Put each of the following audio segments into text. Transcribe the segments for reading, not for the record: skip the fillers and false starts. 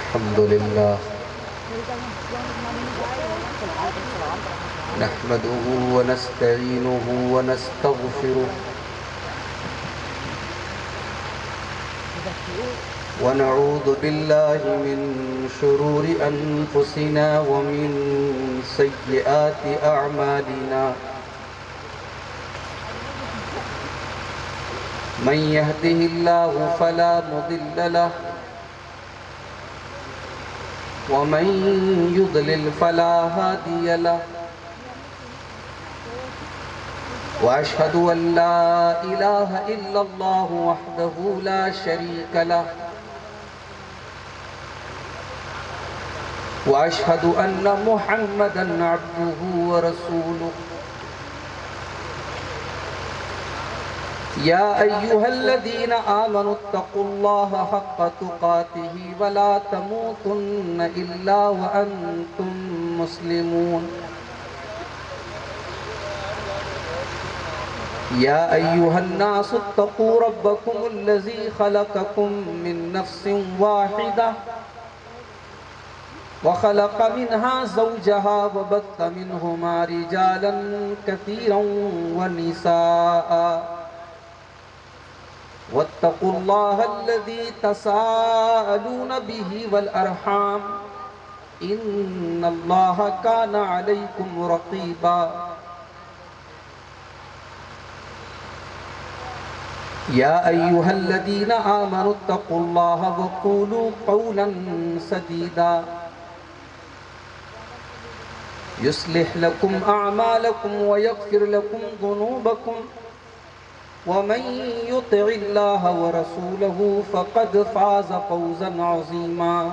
الحمد لله نحمده ونستعينه ونستغفره ونعوذ بالله من شرور أنفسنا ومن سيئات أعمالنا من يهده الله فلا مضل له ومن يضلل فلا هادي له وأشهد أن لا إله إلا الله وحده لا شريك له وأشهد أن محمدًا عبده ورسوله يا أيها الذين آمنوا اتقوا الله حق تقاته ولا تموتن إلا وأنتم مسلمون يا أيها الناس اتقوا ربكم الذي خلقكم من نفس واحدة وخلق منها زوجها وبث منهما رجالا كثيرا ونساء واتقوا الله الذي تساءلون به والأرحام إن الله كان عليكم رقيبا يا أيها الذين آمنوا اتقوا الله وقولوا قولا سديدا يصلح لكم أعمالكم ويغفر لكم ذنوبكم ومن يطع الله ورسوله فقد فاز فوزا عظيما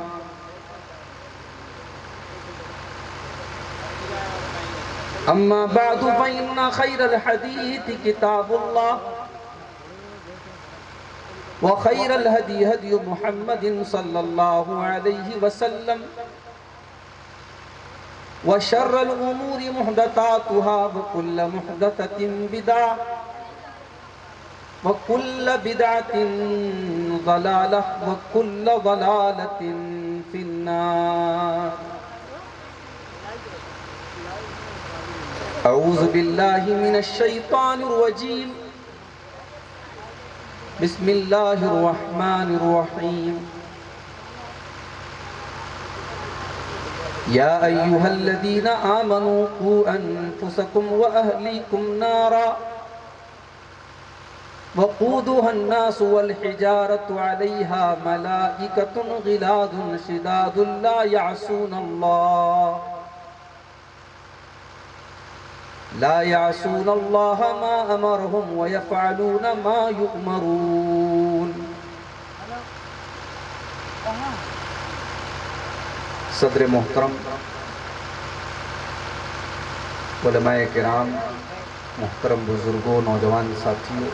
أما بعد فإن خير الحديث كتاب الله وخير الهدي هدي محمد صلى الله عليه وسلم وشر الأمور محدثاتها وكل محدثة بدعة وكل بدعة ضلالة وكل ضلالة في النار أعوذ بالله من الشيطان الرجيم بسم الله الرحمن الرحيم يا أيها الذين آمنوا قوا أنفسكم وأهليكم نارا وقودها الناس والحجارة عليها ملائكة غلاظ شداد لا يعصون الله ما أمرهم ويفعلون ما يؤمرون صدر محترم، علماء کرام، محترم بزرگوں، نوجوان ساتھیوں،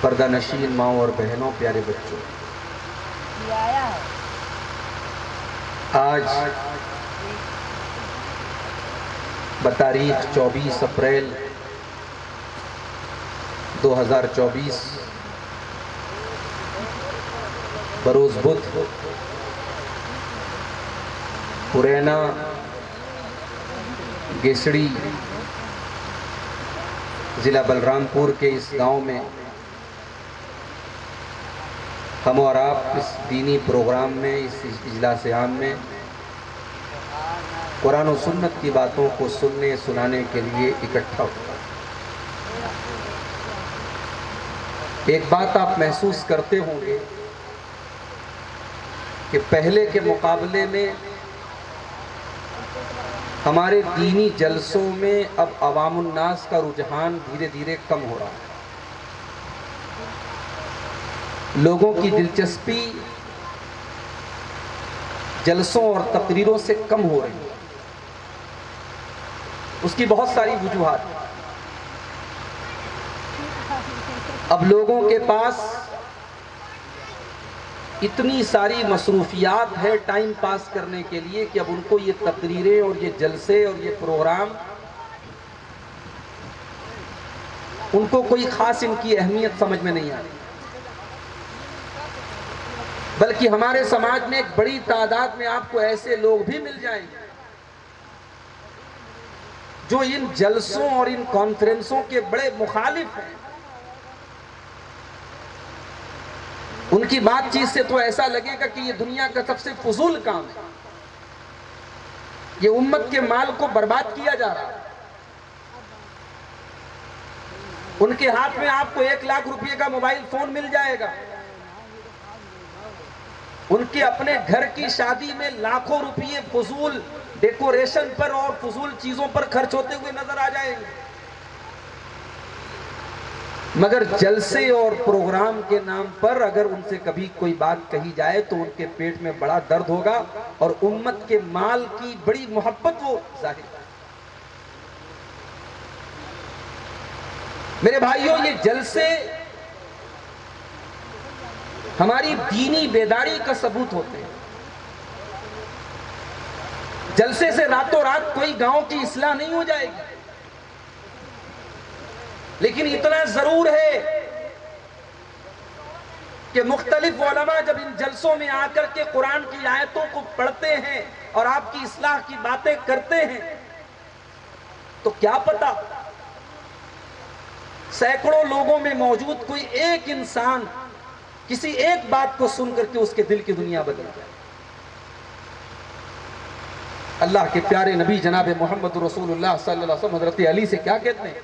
پردہ نشین ماؤں اور بہنوں، پیارے بچوں، آج بتاریخ 24 اپریل 2024 بروز بدھ پرینا گیسڑی ضلع بلرام پور کے اس گاؤں میں ہم اور آپ اس دینی پروگرام میں، اس اجلاس عام میں قرآن و سنت کی باتوں کو سننے سنانے کے لیے اکٹھا ہو۔ ایک بات آپ محسوس کرتے ہوں گے کہ پہلے کے مقابلے میں ہمارے دینی جلسوں میں اب عوام الناس کا رجحان دھیرے دھیرے کم ہو رہا ہے۔ لوگوں کی دلچسپی جلسوں اور تقریروں سے کم ہو رہی ہے۔ اس کی بہت ساری وجوہات ہیں۔ اب لوگوں کے پاس اتنی ساری مصروفیات ہے ٹائم پاس کرنے کے لیے کہ اب ان کو یہ تقریریں اور یہ جلسے اور یہ پروگرام ان کو کوئی خاص ان کی اہمیت سمجھ میں نہیں آ رہی۔ بلکہ ہمارے سماج میں ایک بڑی تعداد میں آپ کو ایسے لوگ بھی مل جائیں گے جو ان جلسوں اور ان کانفرنسوں کے بڑے مخالف ہیں. ان کی بات چیت سے تو ایسا لگے گا کہ یہ دنیا کا سب سے فضول کام ہے، یہ امت کے مال کو برباد کیا جا رہا ہے. ان کے ہاتھ میں آپ کو 1,00,000 روپے کا موبائل فون مل جائے گا، ان کے اپنے گھر کی شادی میں لاکھوں روپے فضول ڈیکوریشن پر اور فضول چیزوں پر خرچ ہوتے ہوئے نظر آ جائیں گے. مگر جلسے اور پروگرام کے نام پر اگر ان سے کبھی کوئی بات کہی جائے تو ان کے پیٹ میں بڑا درد ہوگا اور امت کے مال کی بڑی محبت وہ ظاہر کریں. میرے بھائیوں، یہ جلسے ہماری دینی بیداری کا ثبوت ہوتے ہیں. جلسے سے راتوں رات کوئی گاؤں کی اصلاح نہیں ہو جائے گی، لیکن اتنا ضرور ہے کہ مختلف علماء جب ان جلسوں میں آ کر کے قرآن کی آیتوں کو پڑھتے ہیں اور آپ کی اصلاح کی باتیں کرتے ہیں تو کیا پتا سینکڑوں لوگوں میں موجود کوئی ایک انسان کسی ایک بات کو سن کر کے اس کے دل کی دنیا بدل جائے. اللہ کے پیارے نبی جناب محمد رسول اللہ صلی اللہ علیہ وسلم حضرت علی سے کیا کہتے ہیں؟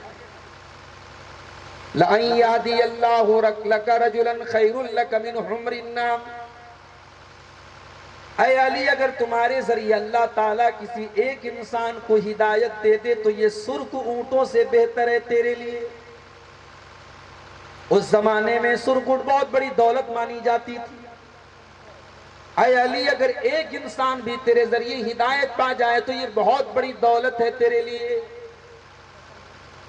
لَأَن يَهْدِيَ اللَّهُ لَكَ رَجُلًا خَيْرٌ لَكَ مِنْ حُمْرِ النَّعَمِ. اے علی، اگر تمہارے ذریعے اللہ تعالیٰ کسی ایک انسان کو ہدایت دے دے تو یہ سرخ اونٹوں سے بہتر ہے تیرے لیے. اس زمانے میں سرخ اونٹ بہت بڑی دولت مانی جاتی تھی. اے علی، اگر ایک انسان بھی تیرے ذریعے ہدایت پا جائے تو یہ بہت بڑی دولت ہے تیرے لیے.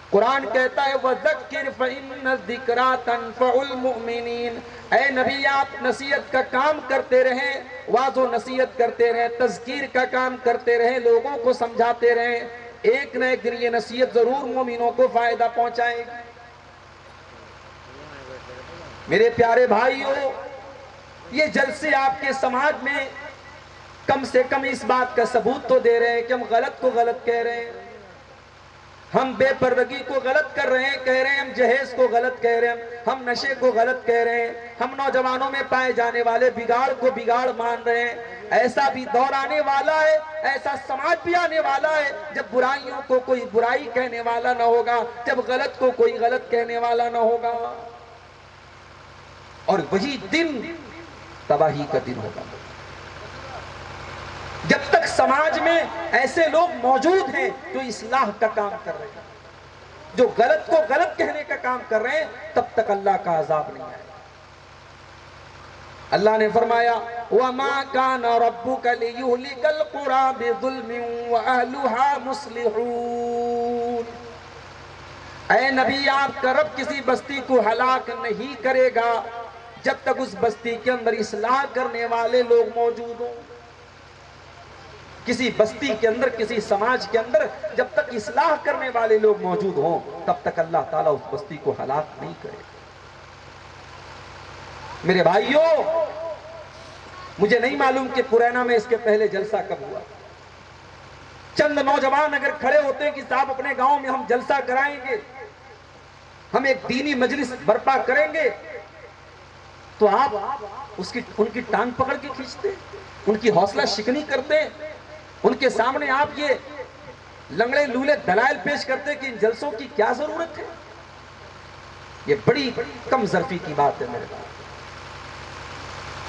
قرآن کہتا ہے وَذَكِّرْ فَإِنَّ الذِّكْرَىٰ تَنفَعُ الْمُؤْمِنِينَ. اے نبی، آپ نصیحت کا کام کرتے رہیں، واعظ و نصیحت کرتے رہیں، تذکیر کا کام کرتے رہیں، لوگوں کو سمجھاتے رہیں. ایک نہ ایک دن یہ نصیحت ضرور مومنوں کو فائدہ پہنچائے گی. میرے پیارے بھائیوں، یہ جلسے آپ کے سماج میں کم سے کم اس بات کا ثبوت تو دے رہے ہیں کہ ہم غلط کو غلط کہہ رہے ہیں، ہم بے پردگی کو غلط کر رہے ہیں، کہہ رہے ہیں ہم جہیز کو غلط کہہ رہے ہیں، ہم نشے کو غلط کہہ رہے ہیں، ہم نوجوانوں میں پائے جانے والے بگاڑ کو بگاڑ مان رہے ہیں. ایسا بھی دور آنے والا ہے، ایسا سماج بھی آنے والا ہے جب برائیوں کو کوئی برائی کہنے والا نہ ہوگا، جب غلط کو کوئی غلط کہنے والا نہ ہوگا، اور وہی دن تباہی کا دن ہوگا. جب تک سماج میں ایسے لوگ موجود ہیں جو اصلاح کا کام کر رہے ہیں، جو غلط کو غلط کہنے کا کام کر رہے ہیں، تب تک اللہ کا عذاب نہیں آئے. اللہ نے فرمایا وَمَا كَانَ رَبُّكَ لِيُهْلِكَ الْقُرَىٰ بِظُلْمٍ وَأَهْلُهَا مُصْلِحُونَ. اے نبی، آپ کا رب کسی بستی کو ہلاک نہیں کرے گا جب تک اس بستی کے اندر اصلاح کرنے والے لوگ موجود ہوں. کسی بستی کے اندر، کسی سماج کے اندر جب تک اصلاح کرنے والے لوگ موجود ہوں تب تک اللہ تعالیٰ اس بستی کو ہلاک نہیں کرے. میرے بھائیوں، مجھے نہیں معلوم کہ پرینا میں اس کے پہلے جلسہ کب ہوا. چند نوجوان اگر کھڑے ہوتے ہیں کہ صاحب اپنے گاؤں میں ہم جلسہ کرائیں گے، ہم ایک دینی مجلس برپا کریں گے، تو آپ ان کی ٹانگ پکڑ کے کھینچتے، ان کی حوصلہ شکنی کرتے، ان کے سامنے آپ یہ لنگڑے لولے دلائل پیش کرتے کہ ان جلسوں کی کیا ضرورت ہے. یہ بڑی کم ظرفی کی بات ہے میرے بھائی.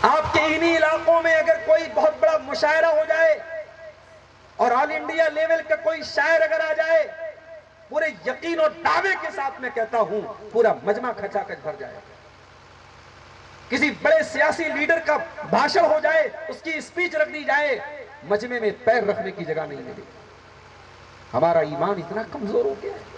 آپ کے انہی علاقوں میں اگر کوئی بہت بڑا مشاعرہ ہو جائے اور آل انڈیا لیول کا کوئی شاعر اگر آ جائے، پورے یقین اور دعوے کے ساتھ میں کہتا ہوں پورا مجمع کھچا کھچ بھر جائے. کسی بڑے سیاسی لیڈر کا بھاشن ہو جائے، اس کی اسپیچ رکھ دی جائے، مجمع میں پیر رکھنے کی جگہ نہیں ملے. ہمارا ایمان اتنا کمزور ہو گیا ہے،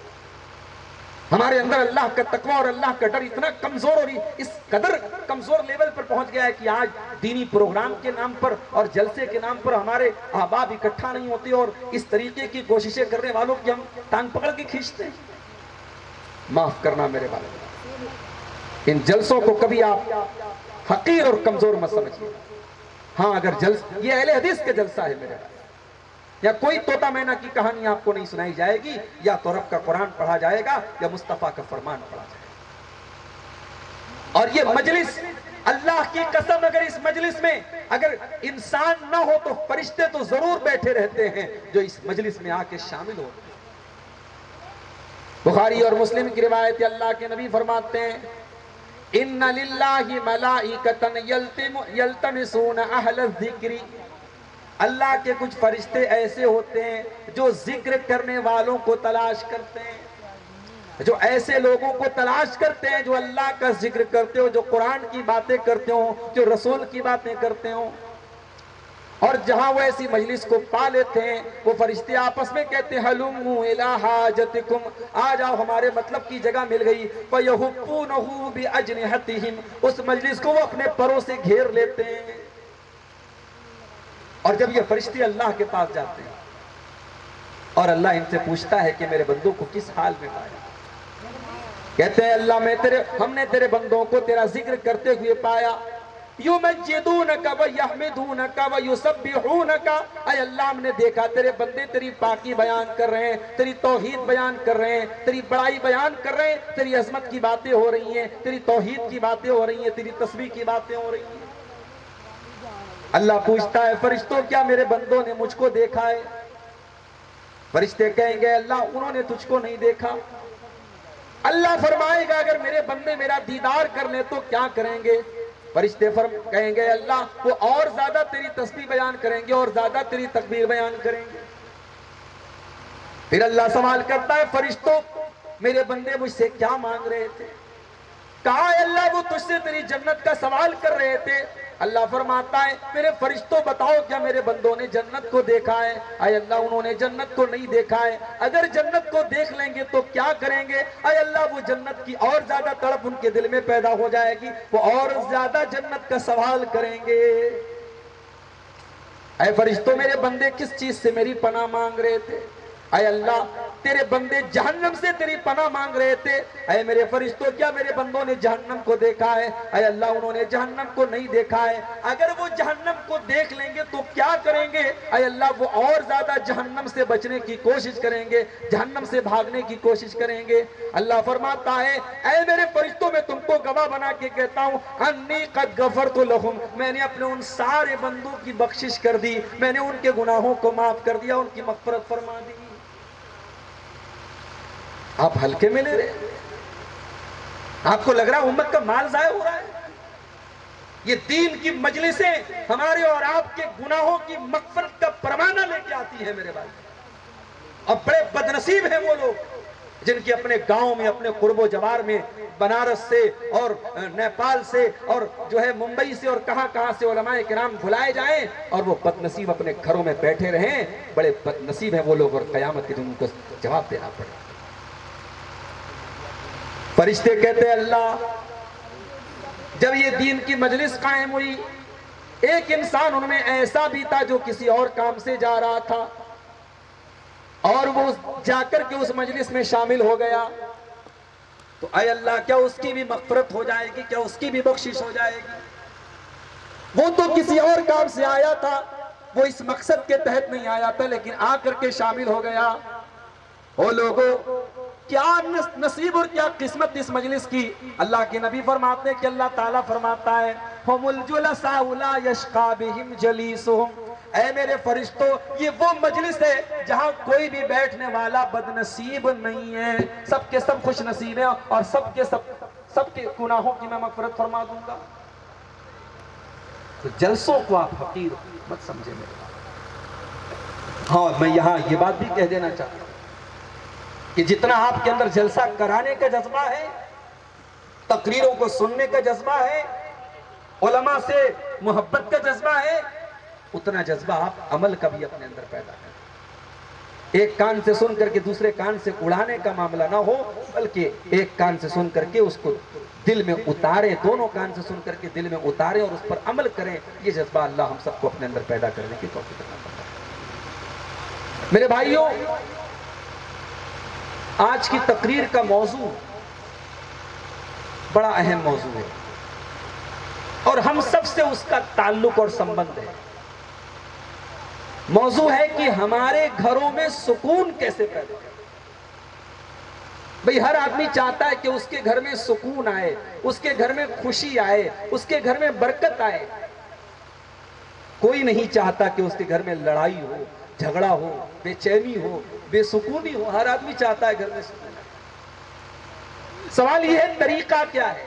ہمارے اندر اللہ کا تقوی اور اللہ کا ڈر اتنا کمزور اور اس قدر کمزور لیول پر پہنچ گیا ہے کہ آج دینی پروگرام کے نام پر اور جلسے کے نام پر ہمارے احباب اکٹھا نہیں ہوتے اور اس طریقے کی کوششیں کرنے والوں کی ہم ٹانگ پکڑ کے کھینچتے ہیں. معاف کرنا میرے بھائی، ان جلسوں کو کبھی آپ حقیر اور کمزور مت سمجھیے. ہاں اگر یہ اہل حدیث کا جلسہ ہے میرے بھائی، یا کوئی طوطا مینا کی کہانی آپ کو نہیں سنائی جائے گی، یا تو رب کا قرآن پڑھا جائے گا یا مصطفیٰ کا فرمان پڑھا جائے گا. اور یہ مجلس، اللہ کی قسم اگر اس مجلس میں اگر انسان نہ ہو تو فرشتے تو ضرور بیٹھے رہتے ہیں جو اس مجلس میں آ کے شامل ہوتے ہیں. بخاری اور مسلم کی روایت اللہ کے نبی فرماتے ہیں ان للہ ملائکۃ یلتمسون اہل الذکر، اللہ کے کچھ فرشتے ایسے ہوتے ہیں جو ذکر کرنے والوں کو تلاش کرتے ہیں، جو ایسے لوگوں کو تلاش کرتے ہیں جو اللہ کا ذکر کرتے ہو، جو قرآن کی باتیں کرتے ہوں، جو رسول کی باتیں کرتے ہوں. اور جہاں وہ ایسی مجلس کو پا لیتے ہیں وہ فرشتے آپس میں کہتے ہیں ہلموا الی حاجتکم، آ جاؤ ہمارے مطلب کی جگہ مل گئی. فیحفونہ باجنحتہم، اس مجلس کو وہ اپنے پروں سے گھیر لیتے ہیں. اور جب یہ فرشتے اللہ کے پاس جاتے ہیں اور اللہ ان سے پوچھتا ہے کہ میرے بندوں کو کس حال میں پایا، کہتے ہیں اللہ ہم نے تیرے بندوں کو تیرا ذکر کرتے ہوئے پایا. یمجدونک ویحمدونک ویسبحونک، اے اللہ ہم نے دیکھا تیرے بندے تیری پاکی بیان کر رہے ہیں، تیری توحید بیان کر رہے ہیں، تیری بڑائی بیان کر رہے ہیں، تیری عظمت کی باتیں ہو رہی ہیں، تیری توحید کی باتیں ہو رہی ہیں، تیری تسبیح کی باتیں ہو رہی ہیں. اللہ پوچھتا ہے فرشتوں کیا میرے بندوں نے مجھ کو دیکھا ہے؟ فرشتے کہیں گے اللہ انہوں نے تجھ کو نہیں دیکھا. اللہ فرمائے گا اگر میرے بندے میرا دیدار کر لیں تو کیا کریں گے؟ فرشتے کہیں گے اللہ وہ اور زیادہ تیری تسبیح بیان کریں گے اور زیادہ تیری تکبیر بیان کریں گے. پھر اللہ سوال کرتا ہے فرشتوں میرے بندے مجھ سے کیا مانگ رہے تھے؟ کہا اے اللہ وہ تجھ سے تیری جنت کا سوال کر رہے تھے. اللہ فرماتا ہے میرے فرشتوں بتاؤ کیا میرے بندوں نے جنت کو دیکھا ہے؟ اے اللہ انہوں نے جنت کو نہیں دیکھا ہے. اگر جنت کو دیکھ لیں گے تو کیا کریں گے؟ اے اللہ وہ جنت کی اور زیادہ تڑپ ان کے دل میں پیدا ہو جائے گی، وہ اور زیادہ جنت کا سوال کریں گے. اے فرشتوں میرے بندے کس چیز سے میری پناہ مانگ رہے تھے؟ اے اللہ تیرے بندے جہنم سے تیری پناہ مانگ رہے تھے. اے میرے فرشتوں کیا میرے بندوں نے جہنم کو دیکھا ہے؟ اے اللہ انہوں نے جہنم کو نہیں دیکھا ہے. اگر وہ جہنم کو دیکھ لیں گے تو کیا کریں گے؟ اے اللہ وہ اور زیادہ جہنم سے بچنے کی کوشش کریں گے، جہنم سے بھاگنے کی کوشش کریں گے. اللہ فرماتا ہے اے میرے فرشتوں میں تم کو گواہ بنا کے کہتا ہوں انی قد غفرت لہم، میں نے اپنے ان سارے بندوں کی بخشش کر دی، میں نے ان کے گناہوں کو معاف کر دیا، ان کی مغفرت فرما دی. آپ ہلکے میں لے رہے، آپ کو لگ رہا ہے امت کا مال ضائع ہو رہا ہے؟ یہ دین کی مجلسیں ہمارے اور آپ کے گناہوں کی مغفرت کا پروانہ لے کے آتی ہے میرے بھائی. اور بڑے بدنصیب ہیں وہ لوگ جن کی اپنے گاؤں میں، اپنے قرب و جوار میں، بنارس سے اور نیپال سے اور جو ہے ممبئی سے اور کہاں کہاں سے علماء کرام بھلائے جائیں اور وہ بدنصیب اپنے گھروں میں بیٹھے رہیں. بڑے بدنصیب ہیں وہ لوگ اور قیامت کے دن ان کو جواب دینا پڑے. فرشتے کہتے ہیں اللہ جب یہ دین کی مجلس قائم ہوئی ایک انسان ان میں ایسا بھی تھا جو کسی اور کام سے جا رہا تھا اور وہ جا کر کے اس مجلس میں شامل ہو گیا تو اے اللہ کیا اس کی بھی مغفرت ہو جائے گی؟ کیا اس کی بھی بخشش ہو جائے گی؟ وہ تو کسی اور کام سے آیا تھا، وہ اس مقصد کے تحت نہیں آیا تھا لیکن آ کر کے شامل ہو گیا. وہ لوگوں کیا نصیب اور کیا قسمت اس مجلس کی. اللہ کے نبی فرماتے ہیں کہ اللہ تعالیٰ فرماتا ہے هُمُ الْجُلَسَاءُ لَا يَشْقَىٰ بِهِمْ جَلِيسُهُمْ، اے میرے فرشتوں یہ وہ مجلس ہے جہاں کوئی بھی بیٹھنے والا بدنصیب نہیں ہے، سب کے سب خوش نصیب ہیں اور سب کے گناہوں کی میں مغفرت فرما دوں گا. تو جلسوں کو آپ حقیر مت سمجھے میرے بات. ہاں میں یہاں یہ بات بھی کہہ دینا چاہتا ہوں کہ جتنا آپ کے اندر جلسہ کرانے کا جذبہ ہے، تقریروں کو سننے کا جذبہ ہے، علماء سے محبت کا جذبہ ہے، اتنا جذبہ آپ عمل کا بھی اپنے اندر پیدا کریں. ایک کان سے سن کر کے دوسرے کان سے اڑانے کا معاملہ نہ ہو بلکہ ایک کان سے سن کر کے اس کو دل میں اتارے، دونوں کان سے سن کر کے دل میں اتارے اور اس پر عمل کریں. یہ جذبہ اللہ ہم سب کو اپنے اندر پیدا کرنے کی توفیق عطا فرمائے. میرے بھائیوں آج کی تقریر کا موضوع بڑا اہم موضوع ہے. اور ہم سب سے اس کا تعلق اور سمبند ہے۔ موضوع ہے کہ ہمارے گھروں میں سکون کیسے پیدا کریں۔ بھئی ہر آدمی چاہتا ہے کہ اس کے گھر میں سکون آئے، اس کے گھر میں خوشی آئے، اس کے گھر میں برکت آئے۔ کوئی نہیں چاہتا کہ اس کے گھر میں لڑائی ہو، جھگڑا ہو، بے چینی ہو، بے سکونی ہو۔ ہر آدمی چاہتا ہے گھر میں سکون آئے۔ سوال یہ ہے طریقہ کیا ہے؟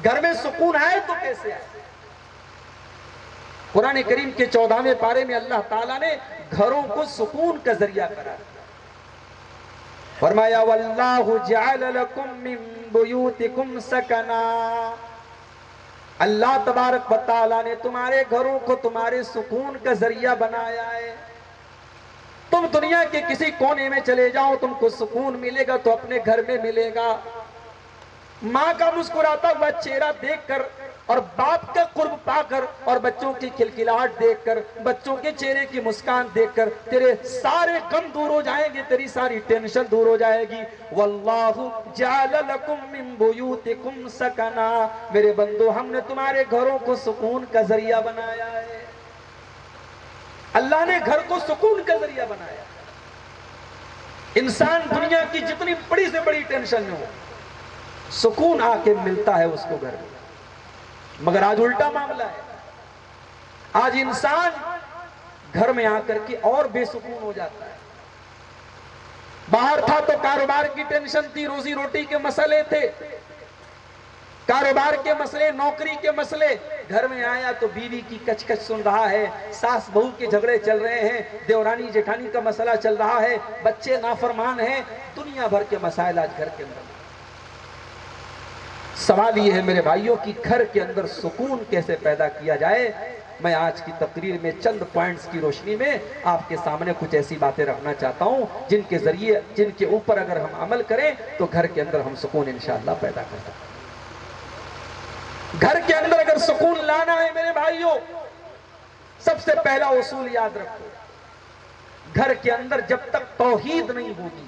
گھر میں سکون آئے تو کیسے آئے؟ قرآن کریم کے 14ویں پارے میں اللہ تعالیٰ نے گھروں کو سکون کا ذریعہ قرار دیا۔ فرمایا وَاللَّهُ جَعَلَ لَكُم مِّن بُيُوتِكُمْ سَكَنًا، اللہ تبارک و تعالیٰ نے تمہارے گھروں کو تمہارے سکون کا ذریعہ بنایا ہے۔ تم دنیا کے کسی کونے میں چلے جاؤ، تم کو سکون ملے گا تو اپنے گھر میں ملے گا۔ ماں کا مسکراتا ہوا چہرہ دیکھ کر اور باپ کا قرب پا کر اور بچوں کی کھلکھلاہٹ دیکھ کر، بچوں کے چہرے کی مسکان دیکھ کر تیرے سارے غم دور ہو جائیں گے، تیری ساری ٹینشن دور ہو جائے گی۔ وَاللَّهُ جَعَلَ لَكُم مِّن بُيُوتِكُمْ سَكَنًا، میرے بندو ہم نے تمہارے گھروں کو سکون کا ذریعہ بنایا ہے۔ اللہ نے گھر کو سکون کا ذریعہ بنایا۔ انسان دنیا کی جتنی بڑی سے بڑی ٹینشن میں ہو، سکون آ کے ملتا ہے اس کو گھر میں۔ مگر آج الٹا معاملہ ہے، آج انسان گھر میں آ کر کے اور بے سکون ہو جاتا ہے۔ باہر تھا تو کاروبار کی ٹینشن تھی، روزی روٹی کے مسئلے تھے، کاروبار کے مسئلے، نوکری کے مسئلے۔ گھر میں آیا تو بیوی کی کچ کچ سن رہا ہے، ساس بہو کے جھگڑے چل رہے ہیں، دیورانی جیٹھانی کا مسئلہ چل رہا ہے، بچے نافرمان ہیں، دنیا بھر کے مسائل آج گھر کے اندر۔ سوال یہ ہے میرے بھائیوں کی گھر کے اندر سکون کیسے پیدا کیا جائے؟ میں آج کی تقریر میں چند پوائنٹس کی روشنی میں آپ کے سامنے کچھ ایسی باتیں رکھنا چاہتا ہوں جن کے ذریعے، جن کے اوپر اگر ہم عمل کریں تو گھر کے اندر ہم سکون انشاءاللہ پیدا کر سکتے ہیں۔ گھر کے اندر اگر سکون لانا ہے میرے بھائیوں، سب سے پہلا اصول یاد رکھو، گھر کے اندر جب تک توحید نہیں ہوگی،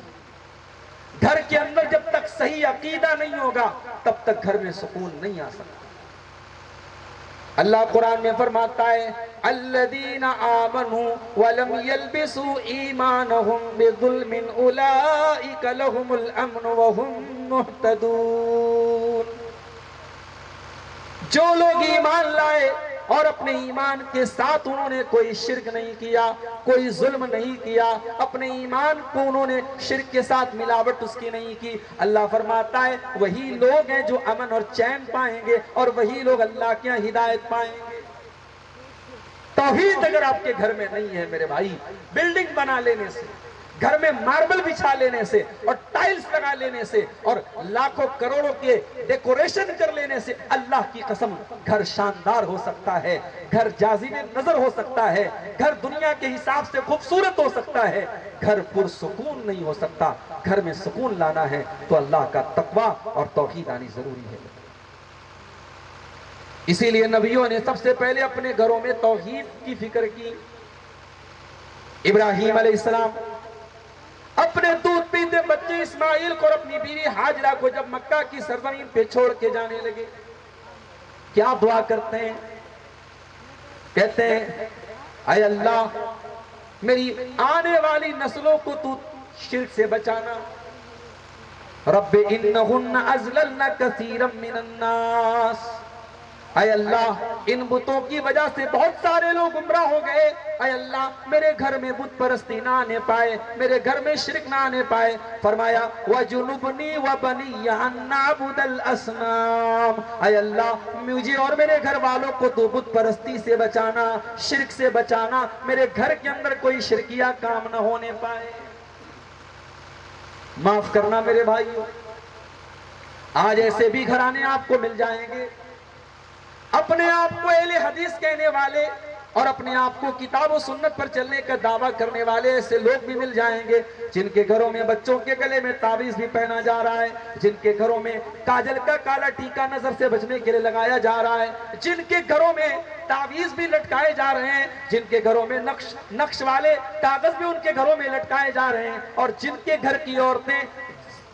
گھر کے اندر جب تک صحیح عقیدہ نہیں ہوگا، تب تک گھر میں سکون نہیں آ سکتا۔ اللہ قرآن میں فرماتا ہے الذین آمنوا ولم يلبسوا ایمانہم بظلم اولئک لہم الامن وہم مہتدون، جو لوگ ایمان لائے اور اپنے ایمان کے ساتھ انہوں نے کوئی شرک نہیں کیا، کوئی ظلم نہیں کیا، اپنے ایمان کو انہوں نے شرک کے ساتھ ملاوٹ اس کی نہیں کی، اللہ فرماتا ہے وہی لوگ ہیں جو امن اور چین پائیں گے، اور وہی لوگ اللہ کی ہدایت پائیں گے۔ توحید اگر آپ کے گھر میں نہیں ہے میرے بھائی، بلڈنگ بنا لینے سے، گھر میں ماربل بچھا لینے سے اور ٹائلز لگا لینے سے اور لاکھوں کروڑوں کے ڈیکوریشن کر لینے سے، اللہ کی قسم گھر شاندار ہو سکتا ہے، گھر جاذب نظر ہو سکتا ہے، گھر دنیا کے حساب سے خوبصورت ہو سکتا ہے، گھر پرسکون نہیں ہو سکتا۔ گھر میں سکون لانا ہے تو اللہ کا تقوی اور توحید آنی ضروری ہے۔ اسی لیے نبیوں نے سب سے پہلے اپنے گھروں میں توحید کی فکر کی۔ ابراہیم علیہ السلام اپنے دودھ پیتے بچے اسماعیل کو اور اپنی بیوی ہاجرہ کو جب مکہ کی سرزمین پہ چھوڑ کے جانے لگے، کیا دعا کرتے ہیں؟ کہتے ہیں اے اللہ میری آنے والی نسلوں کو تو شرک سے بچانا، رب انہن اضللن کثیرا من الناس، اے اللہ ان بتوں کی وجہ سے بہت سارے لوگ گمراہ ہو گئے، اے اللہ میرے گھر میں بت پرستی نہ آنے پائے، میرے گھر میں شرک نہ آنے پائے۔ فرمایا وَجُنُبْنِي وَبَنِيَّ أَن نَّعْبُدَ الْأَصْنَامَ، اے اللہ مجھے اور میرے گھر والوں کو تو بت پرستی سے بچانا، شرک سے بچانا، میرے گھر کے اندر کوئی شرکیہ کام نہ ہونے پائے۔ معاف کرنا میرے بھائیوں، آج ایسے بھی گھرانے آپ کو مل جائیں گے، اپنے آپ کو اہل حدیث کہنے والے اور اپنے آپ کو کتاب و سنت پر چلنے کا دعویٰ کرنے والے ایسے لوگ بھی مل جائیں گے جن کے گھروں میں بچوں کے گلے میں تعویذ بھی پہنا جا رہا ہے، جن کے گھروں میں کاجل کا کالا ٹیکا نظر سے بچنے کے لیے لگایا جا رہا ہے، جن کے گھروں میں تعویذ بھی لٹکائے جا رہے ہیں، جن کے گھروں میں نقش والے کاغذ بھی ان کے گھروں میں لٹکائے جا رہے ہیں، اور جن کے گھر کی عورتیں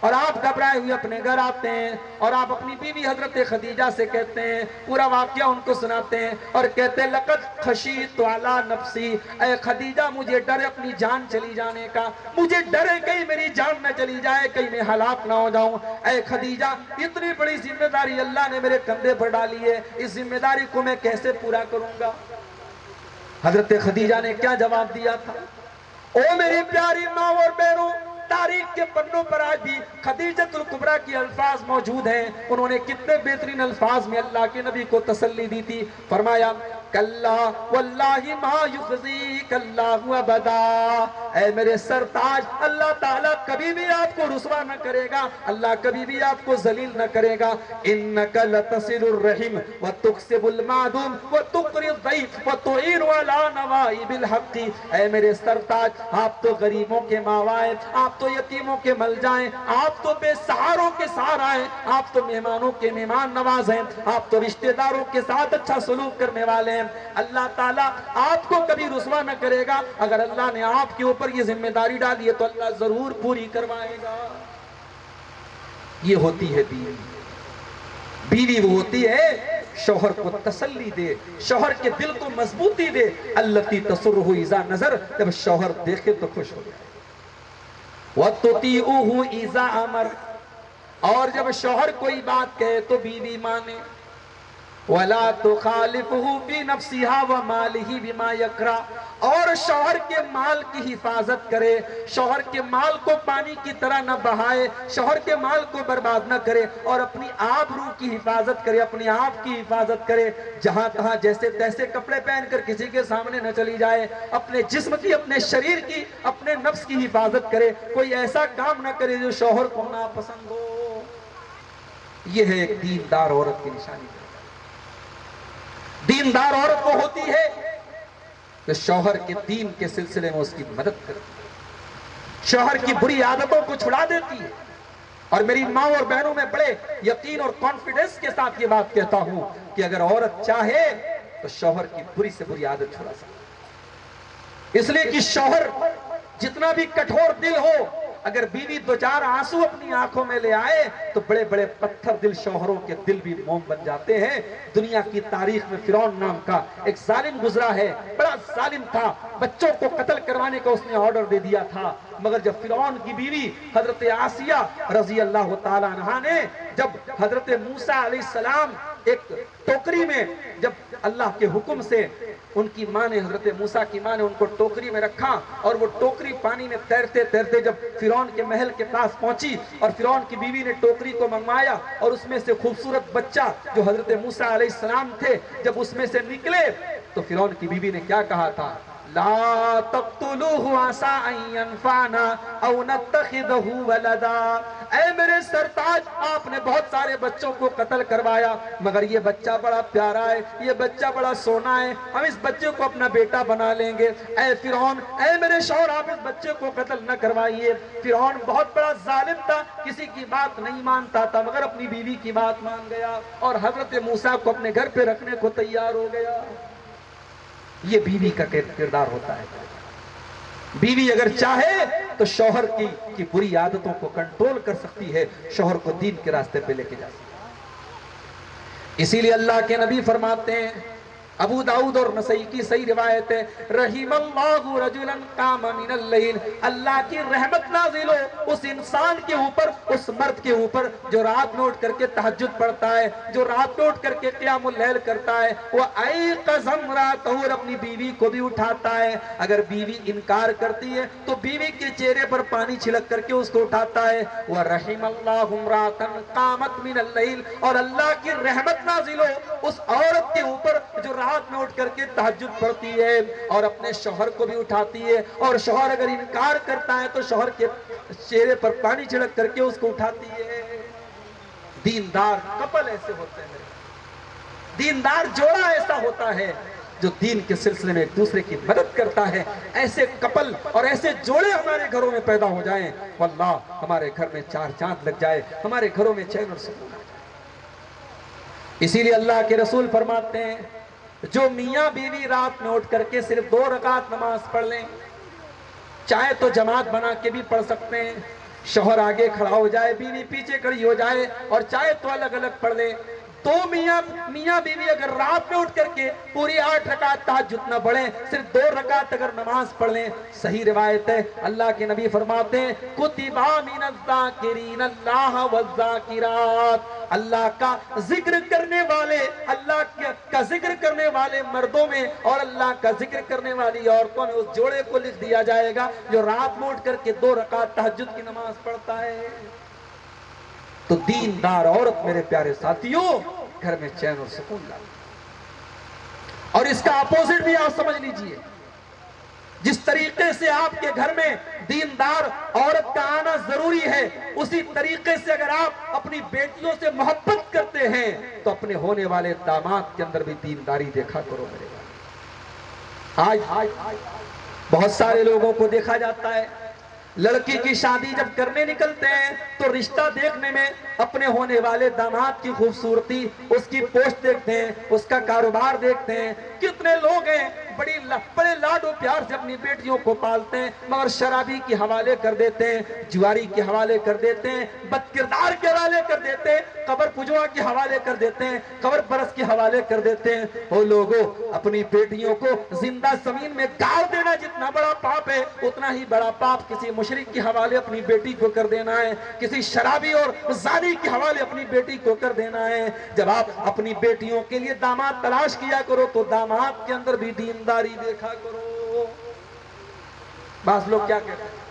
اور آپ گھبرائے ہوئے اپنے گھر آتے ہیں اور آپ اپنی بیوی حضرت خدیجہ سے کہتے ہیں، پورا واقعہ ان کو سناتے ہیں اور کہتے ہیں لقد خشیت علی نفسی، اے خدیجہ مجھے ڈر اپنی جان چلی جانے کا، مجھے ڈر ہے کہیں میری جان نہ چلی جائے، کہیں میں ہلاک نہ ہو جاؤں۔ اے خدیجہ اتنی بڑی ذمہ داری اللہ نے میرے کندھے پر ڈالی ہے، اس ذمہ داری کو میں کیسے پورا کروں گا؟ حضرت خدیجہ نے کیا جواب دیا تھا؟ او میری پیاری ماں اور بہنوں، تاریخ کے پنوں پر آج بھی خدیجۃ الکبریٰ کی الفاظ موجود ہیں۔ انہوں نے کتنے بہترین الفاظ میں اللہ کے نبی کو تسلی دی تھی۔ فرمایا کلا واللہ ما یخزیک اللہ ابدا، اے میرے سرتاج، اللہ تعالیٰ کبھی بھی آپ کو رسوا نہ کرے گا، اللہ کبھی بھی آپ کو ذلیل نہ کرے گا۔ انک لتصل الرحم وتکسب المعدوم وتقری الضیف وتعین علی نوائب الحق، اے میرے سرتاج، آپ تو غریبوں کے ماوائے، آپ تو یتیموں کے ملجائیں، آپ تو بے سہاروں کے سہارا ہیں، آپ تو مہمانوں کے مہمان نواز ہیں، آپ تو رشتہ داروں کے ساتھ اچھا سلوک کرنے والے ہیں۔ اللہ تعالیٰ آپ کو کبھی رسوا نہ کرے گا، اگر اللہ نے آپ کے اوپر یہ ذمہ داری ڈالی ہے تو اللہ ضرور پوری کروائے گا۔ یہ ہوتی ہے بیوی۔ بیوی وہ ہوتی ہے شوہر کو تسلی دے، شوہر کے دل کو مضبوطی دے، التی تسرہ اذا نظر، جب شوہر دیکھے تو خوش ہو جائے، وَتُطِيعُهُ اِذَا أَمَرَ، اور جب شوہر کوئی بات کہے تو بیوی مانے، وَلَا تُخَالِفُهُ فِي نَفْسِهَا وَمَالِهِ بِمَا يَكْرَهُ، اور شوہر کے مال کی حفاظت کرے، شوہر کے مال کو پانی کی طرح نہ بہائے، شوہر کے مال کو برباد نہ کرے، اور اپنی آبرو کی حفاظت کرے، اپنی آپ کی حفاظت کرے، جہاں تہاں جیسے تیسے کپڑے پہن کر کسی کے سامنے نہ چلی جائے، اپنے جسم کی، اپنے شریر کی، اپنے نفس کی حفاظت کرے، کوئی ایسا کام نہ کرے جو شوہر کو ناپسند ہو۔ یہ ہے ایک دیندار عورت کی نشانی۔ دیندار عورت وہ ہوتی ہے کہ شوہر کے دین کے سلسلے میں اس کی مدد کرتی ہے، شوہر کی بری عادتوں کو چھڑا دیتی ہے۔ اور میری ماں اور بہنوں میں بڑے یقین اور کانفیڈنس کے ساتھ یہ بات کہتا ہوں کہ اگر عورت چاہے تو شوہر کی بری سے بری عادت چھڑا سکتی ہے، اس لیے کہ شوہر جتنا بھی کٹھور دل ہو، اگر بیوی دو چار آنسو اپنی آنکھوں میں لے آئے تو بڑے بڑے پتھر دل شوہروں کے دل بھی موم بن جاتے ہیں۔ دنیا کی تاریخ میں فرعون نام کا ایک ظالم گزرا ہے، بڑا ظالم تھا، بچوں کو قتل کروانے کا اس نے آرڈر دے دیا تھا، مگر جب فرعون کی بیوی حضرت آسیہ رضی اللہ تعالیٰ عنہا نے جب حضرت موسیٰ علیہ السلام ایک ٹوکری میں، جب اللہ کے حکم سے ان کی ماں نے، حضرت موسیٰ کی ماں نے ان کو ٹوکری میں رکھا، اور وہ ٹوکری پانی میں تیرتے تیرتے جب فرعون کے محل کے پاس پہنچی، اور فرعون کی بیوی نے ٹوکری کو منگوایا، اور اس میں سے خوبصورت بچہ جو حضرت موسیٰ علیہ السلام تھے جب اس میں سے نکلے تو فرعون کی بیوی نے کیا کہا تھا؟ لا تقتلوه عسى ان ينفعنا او نتخذه ولدا، اے میرے سرتاج، آپ نے بہت سارے بچوں کو قتل کروایا، مگر یہ بچہ بڑا پیارا ہے، یہ بچہ بڑا سونا ہے، ہم اس بچے کو اپنا بیٹا بنا لیں گے۔ اے فرعون، اے میرے شوہر، آپ اس بچے کو قتل نہ کروائیے۔ فرعون بہت بڑا ظالم تھا، کسی کی بات نہیں مانتا تھا، مگر اپنی بیوی کی بات مان گیا اور حضرت موسیٰ کو اپنے گھر پہ رکھنے کو تیار ہو گیا۔ یہ بیوی کا کردار ہوتا ہے۔ بیوی اگر چاہے تو شوہر کی بری عادتوں کو کنٹرول کر سکتی ہے، شوہر کو دین کے راستے پہ لے کے جا سکتی ہے۔ اسی لیے اللہ کے نبی فرماتے ہیں، ابو داؤد اور نسائی کی صحیح روایت ہے، رحم اللہ رجلا قام من اللیل، اللہ کی رحمت نازل ہو اس انسان کے اوپر، اس مرد کے اوپر جو رات میں اٹھ کر کے تہجد پڑھتا ہے، جو رات میں اٹھ کر کے قیام اللیل کرتا ہے، وہ ایقظ امرأتہ، اور اپنی بیوی کو بھی اٹھاتا ہے۔ اگر بیوی انکار کرتی ہے تو بیوی کے چہرے پر پانی چھلک کر کے اس کو اٹھاتا ہے۔ وَرَحِمَ اللَّهُ امْرَأَةً قَامَتْ مِنَ اللَّيْلِ، اور اللہ کی رحمت نازل ہو اس عورت کے اوپر جو رات میں اٹھ کر کے تہجد پڑھتی ہے اور اپنے شوہر کو بھی اٹھاتی ہے، اور شوہر اگر انکار کرتا ہے تو شوہر کے چہرے پر پانی چھڑک کر کے اس کو اٹھاتی ہے۔ دیندار کپل ایسے ہوتے ہیں، دیندار جوڑا ایسا ہوتا ہے جو دین کے سلسلے میں ایک دوسرے کی مدد کرتا ہے۔ ایسے کپل اور ایسے جوڑے ہمارے گھروں میں پیدا ہو جائیں، واللہ ہمارے گھر میں چار چاند لگ جائے، ہمارے گھروں میں چین اور سکون آ جائے۔ اسی لیے اللہ کے رسول فرماتے ہیں، جو میاں بیوی رات میں اٹھ کر کے صرف 2 رکعت نماز پڑھ لیں، چاہے تو جماعت بنا کے بھی پڑھ سکتے ہیں، شوہر آگے کھڑا ہو جائے، بیوی پیچھے کھڑی ہو جائے، اور چاہے تو الگ الگ پڑھ لیں. دو میاں بیوی اگر رات میں اٹھ کر کے پوری 8 رکعت تہجد نہ پڑھیں، صرف 2 رکعت اگر نماز پڑھ لیں، صحیح روایت ہے، اللہ کے نبی فرماتے ہیں کتب من الذاکرین اللہ والذاکرات، اللہ کا ذکر کرنے والے، اللہ کا ذکر کرنے والے مردوں میں اور اللہ کا ذکر کرنے والی عورتوں میں اس جوڑے کو لکھ دیا جائے گا جو رات میں اٹھ کر کے 2 رکعت تہجد کی نماز پڑھتا ہے. تو دیندار عورت میرے پیارے ساتھیوں گھر میں چین اور سکون لاتی. اور اس کا اپوزٹ بھی آپ سمجھ لیجئے، جس طریقے سے آپ کے گھر میں دیندار عورت کا آنا ضروری ہے، اسی طریقے سے اگر آپ اپنی بیٹیوں سے محبت کرتے ہیں تو اپنے ہونے والے داماد کے اندر بھی دینداری دیکھا کرو میرے بھائی. آج بہت سارے لوگوں کو دیکھا جاتا ہے، لڑکی کی شادی جب کرنے نکلتے ہیں تو رشتہ دیکھنے میں اپنے ہونے والے داماد کی خوبصورتی، اس کی پوسٹ دیکھتے ہیں، اس کا کاروبار دیکھتے ہیں. کتنے لوگ ہیں بڑے لاڈ و پیار سے اپنی بیٹیوں کو پالتے ہیں، مگر شرابی کے حوالے کر دیتے ہیں، جواری کے حوالے کر دیتے ہیں، بد کردار کے حوالے کر دیتے ہیں، قبر پجوا کے حوالے کر دیتے ہیں، قبر پرست کے حوالے کر دیتے ہیں. وہ لوگوں اپنی بیٹیوں کو زندہ زمین میں گاڑ دینا جتنا بڑا پاپ ہے، اتنا ہی بڑا پاپ کسی مشرک کے حوالے اپنی بیٹی کو کر دینا ہے، کسی شرابی اور زانی کے حوالے اپنی بیٹی کو کر دینا ہے. جب آپ اپنی بیٹیوں کے لیے داماد تلاش کیا کرو تو داماد کے اندر بھی دینداری دیکھا کرو. بعض لوگ کیا کہتے ہیں،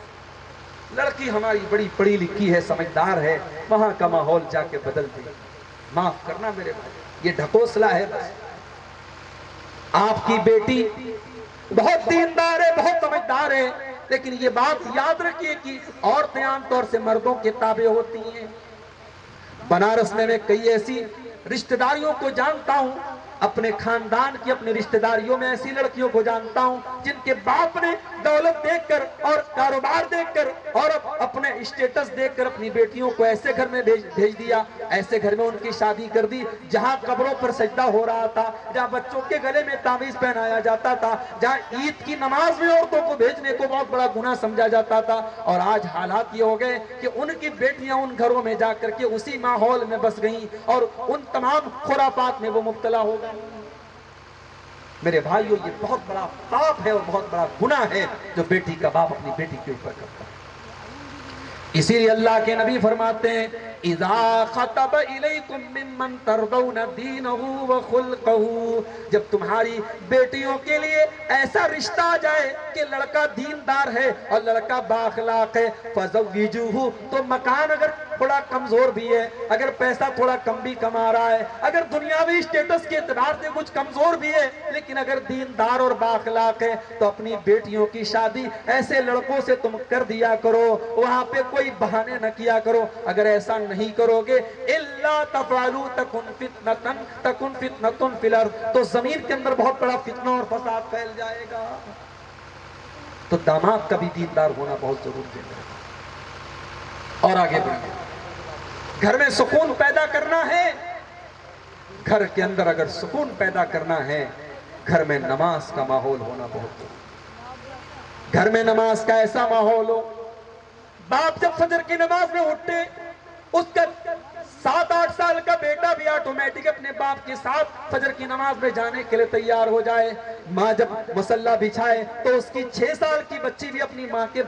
لڑکی ہماری بڑی پڑھی لکھی ہے، سمجھدار ہے، وہاں کا ماحول جا کے بدل دے. معاف کرنا میرے بھائی، یہ ڈھکوسلا ہے. بس آپ کی بیٹی بہت دیندار ہے، بہت سمجھدار ہے، لیکن یہ بات یاد رکھیے کہ عورتیں عام طور سے مردوں کے تابع ہوتی ہیں. بنارس میں کئی ایسی رشتہ داریوں کو جانتا ہوں، اپنے خاندان کی اپنے رشتہ داریوں میں ایسی لڑکیوں کو جانتا ہوں جن کے باپ نے دولت دیکھ کر اور کاروبار دیکھ کر اور اپنے اسٹیٹس دیکھ کر اپنی بیٹیوں کو ایسے گھر میں بھیج دیا، ایسے گھر میں ان کی شادی کر دی جہاں قبروں پر سجدہ ہو رہا تھا، جہاں بچوں کے گلے میں تعویذ پہنایا جاتا تھا، جہاں عید کی نماز میں عورتوں کو بھیجنے کو بہت بڑا گناہ سمجھا جاتا تھا. اور آج حالات یہ ہو گئے کہ ان کی بیٹیاں ان گھروں میں جا کر کے اسی ماحول میں بس گئیں اور ان تمام خرافات میں وہ مبتلا ہو گئے. میرے بھائیوں، یہ بہت بڑا پاپ ہے اور بہت بڑا گناہ ہے جو بیٹی کا باپ اپنی بیٹی کے اوپر کرتا ہے. اسی لیے اللہ کے نبی فرماتے ہیں اذا خطب الیکم ممن ترضون دینہ وخلقہ، جب تمہاری بیٹیوں کے لیے ایسا رشتہ آ جائے کہ لڑکا دیندار ہے اور لڑکا بااخلاق ہے، فزوجوہ، تو مکان اگر تھوڑا کمزور بھی ہے، اگر پیسہ تھوڑا کم بھی کما رہا ہے، اگر دنیاوی اسٹیٹس کے اعتبار سے کچھ کمزور بھی ہے، لیکن اگر دیندار اور بااخلاق ہے تو اپنی بیٹیوں کی شادی ایسے لڑکوں سے تم کر دیا کرو، وہاں پہ کوئی بہانے نہ کیا کرو. اگر ایسا نہیں کرو گے الا تفعلوا تکن فتنۃ فی الارض، تو زمین کے اندر بہت بڑا فتنہ اور فساد پھیل جائے گا. تو داماد کا بھی دیندار ہونا بہت ضروری ہے. اور آگے بڑھیں، گھر میں سکون پیدا کرنا ہے. گھر کے اندر اگر سکون پیدا کرنا ہے، گھر میں نماز کا ماحول ہونا بہت ضروری. گھر میں نماز کا ایسا ماحول ہو، باپ جب فجر کی نماز میں اٹھتے، اس کا 7-8 سال کا بیٹا بھی آٹومیٹک اپنے باپ کے ساتھ فجر کی نماز میں جانے کے لیے تیار ہو جائے. ماں جب مصلی بچھائے تو اس کی 6 سال کی بچی بھی اپنی ماں کے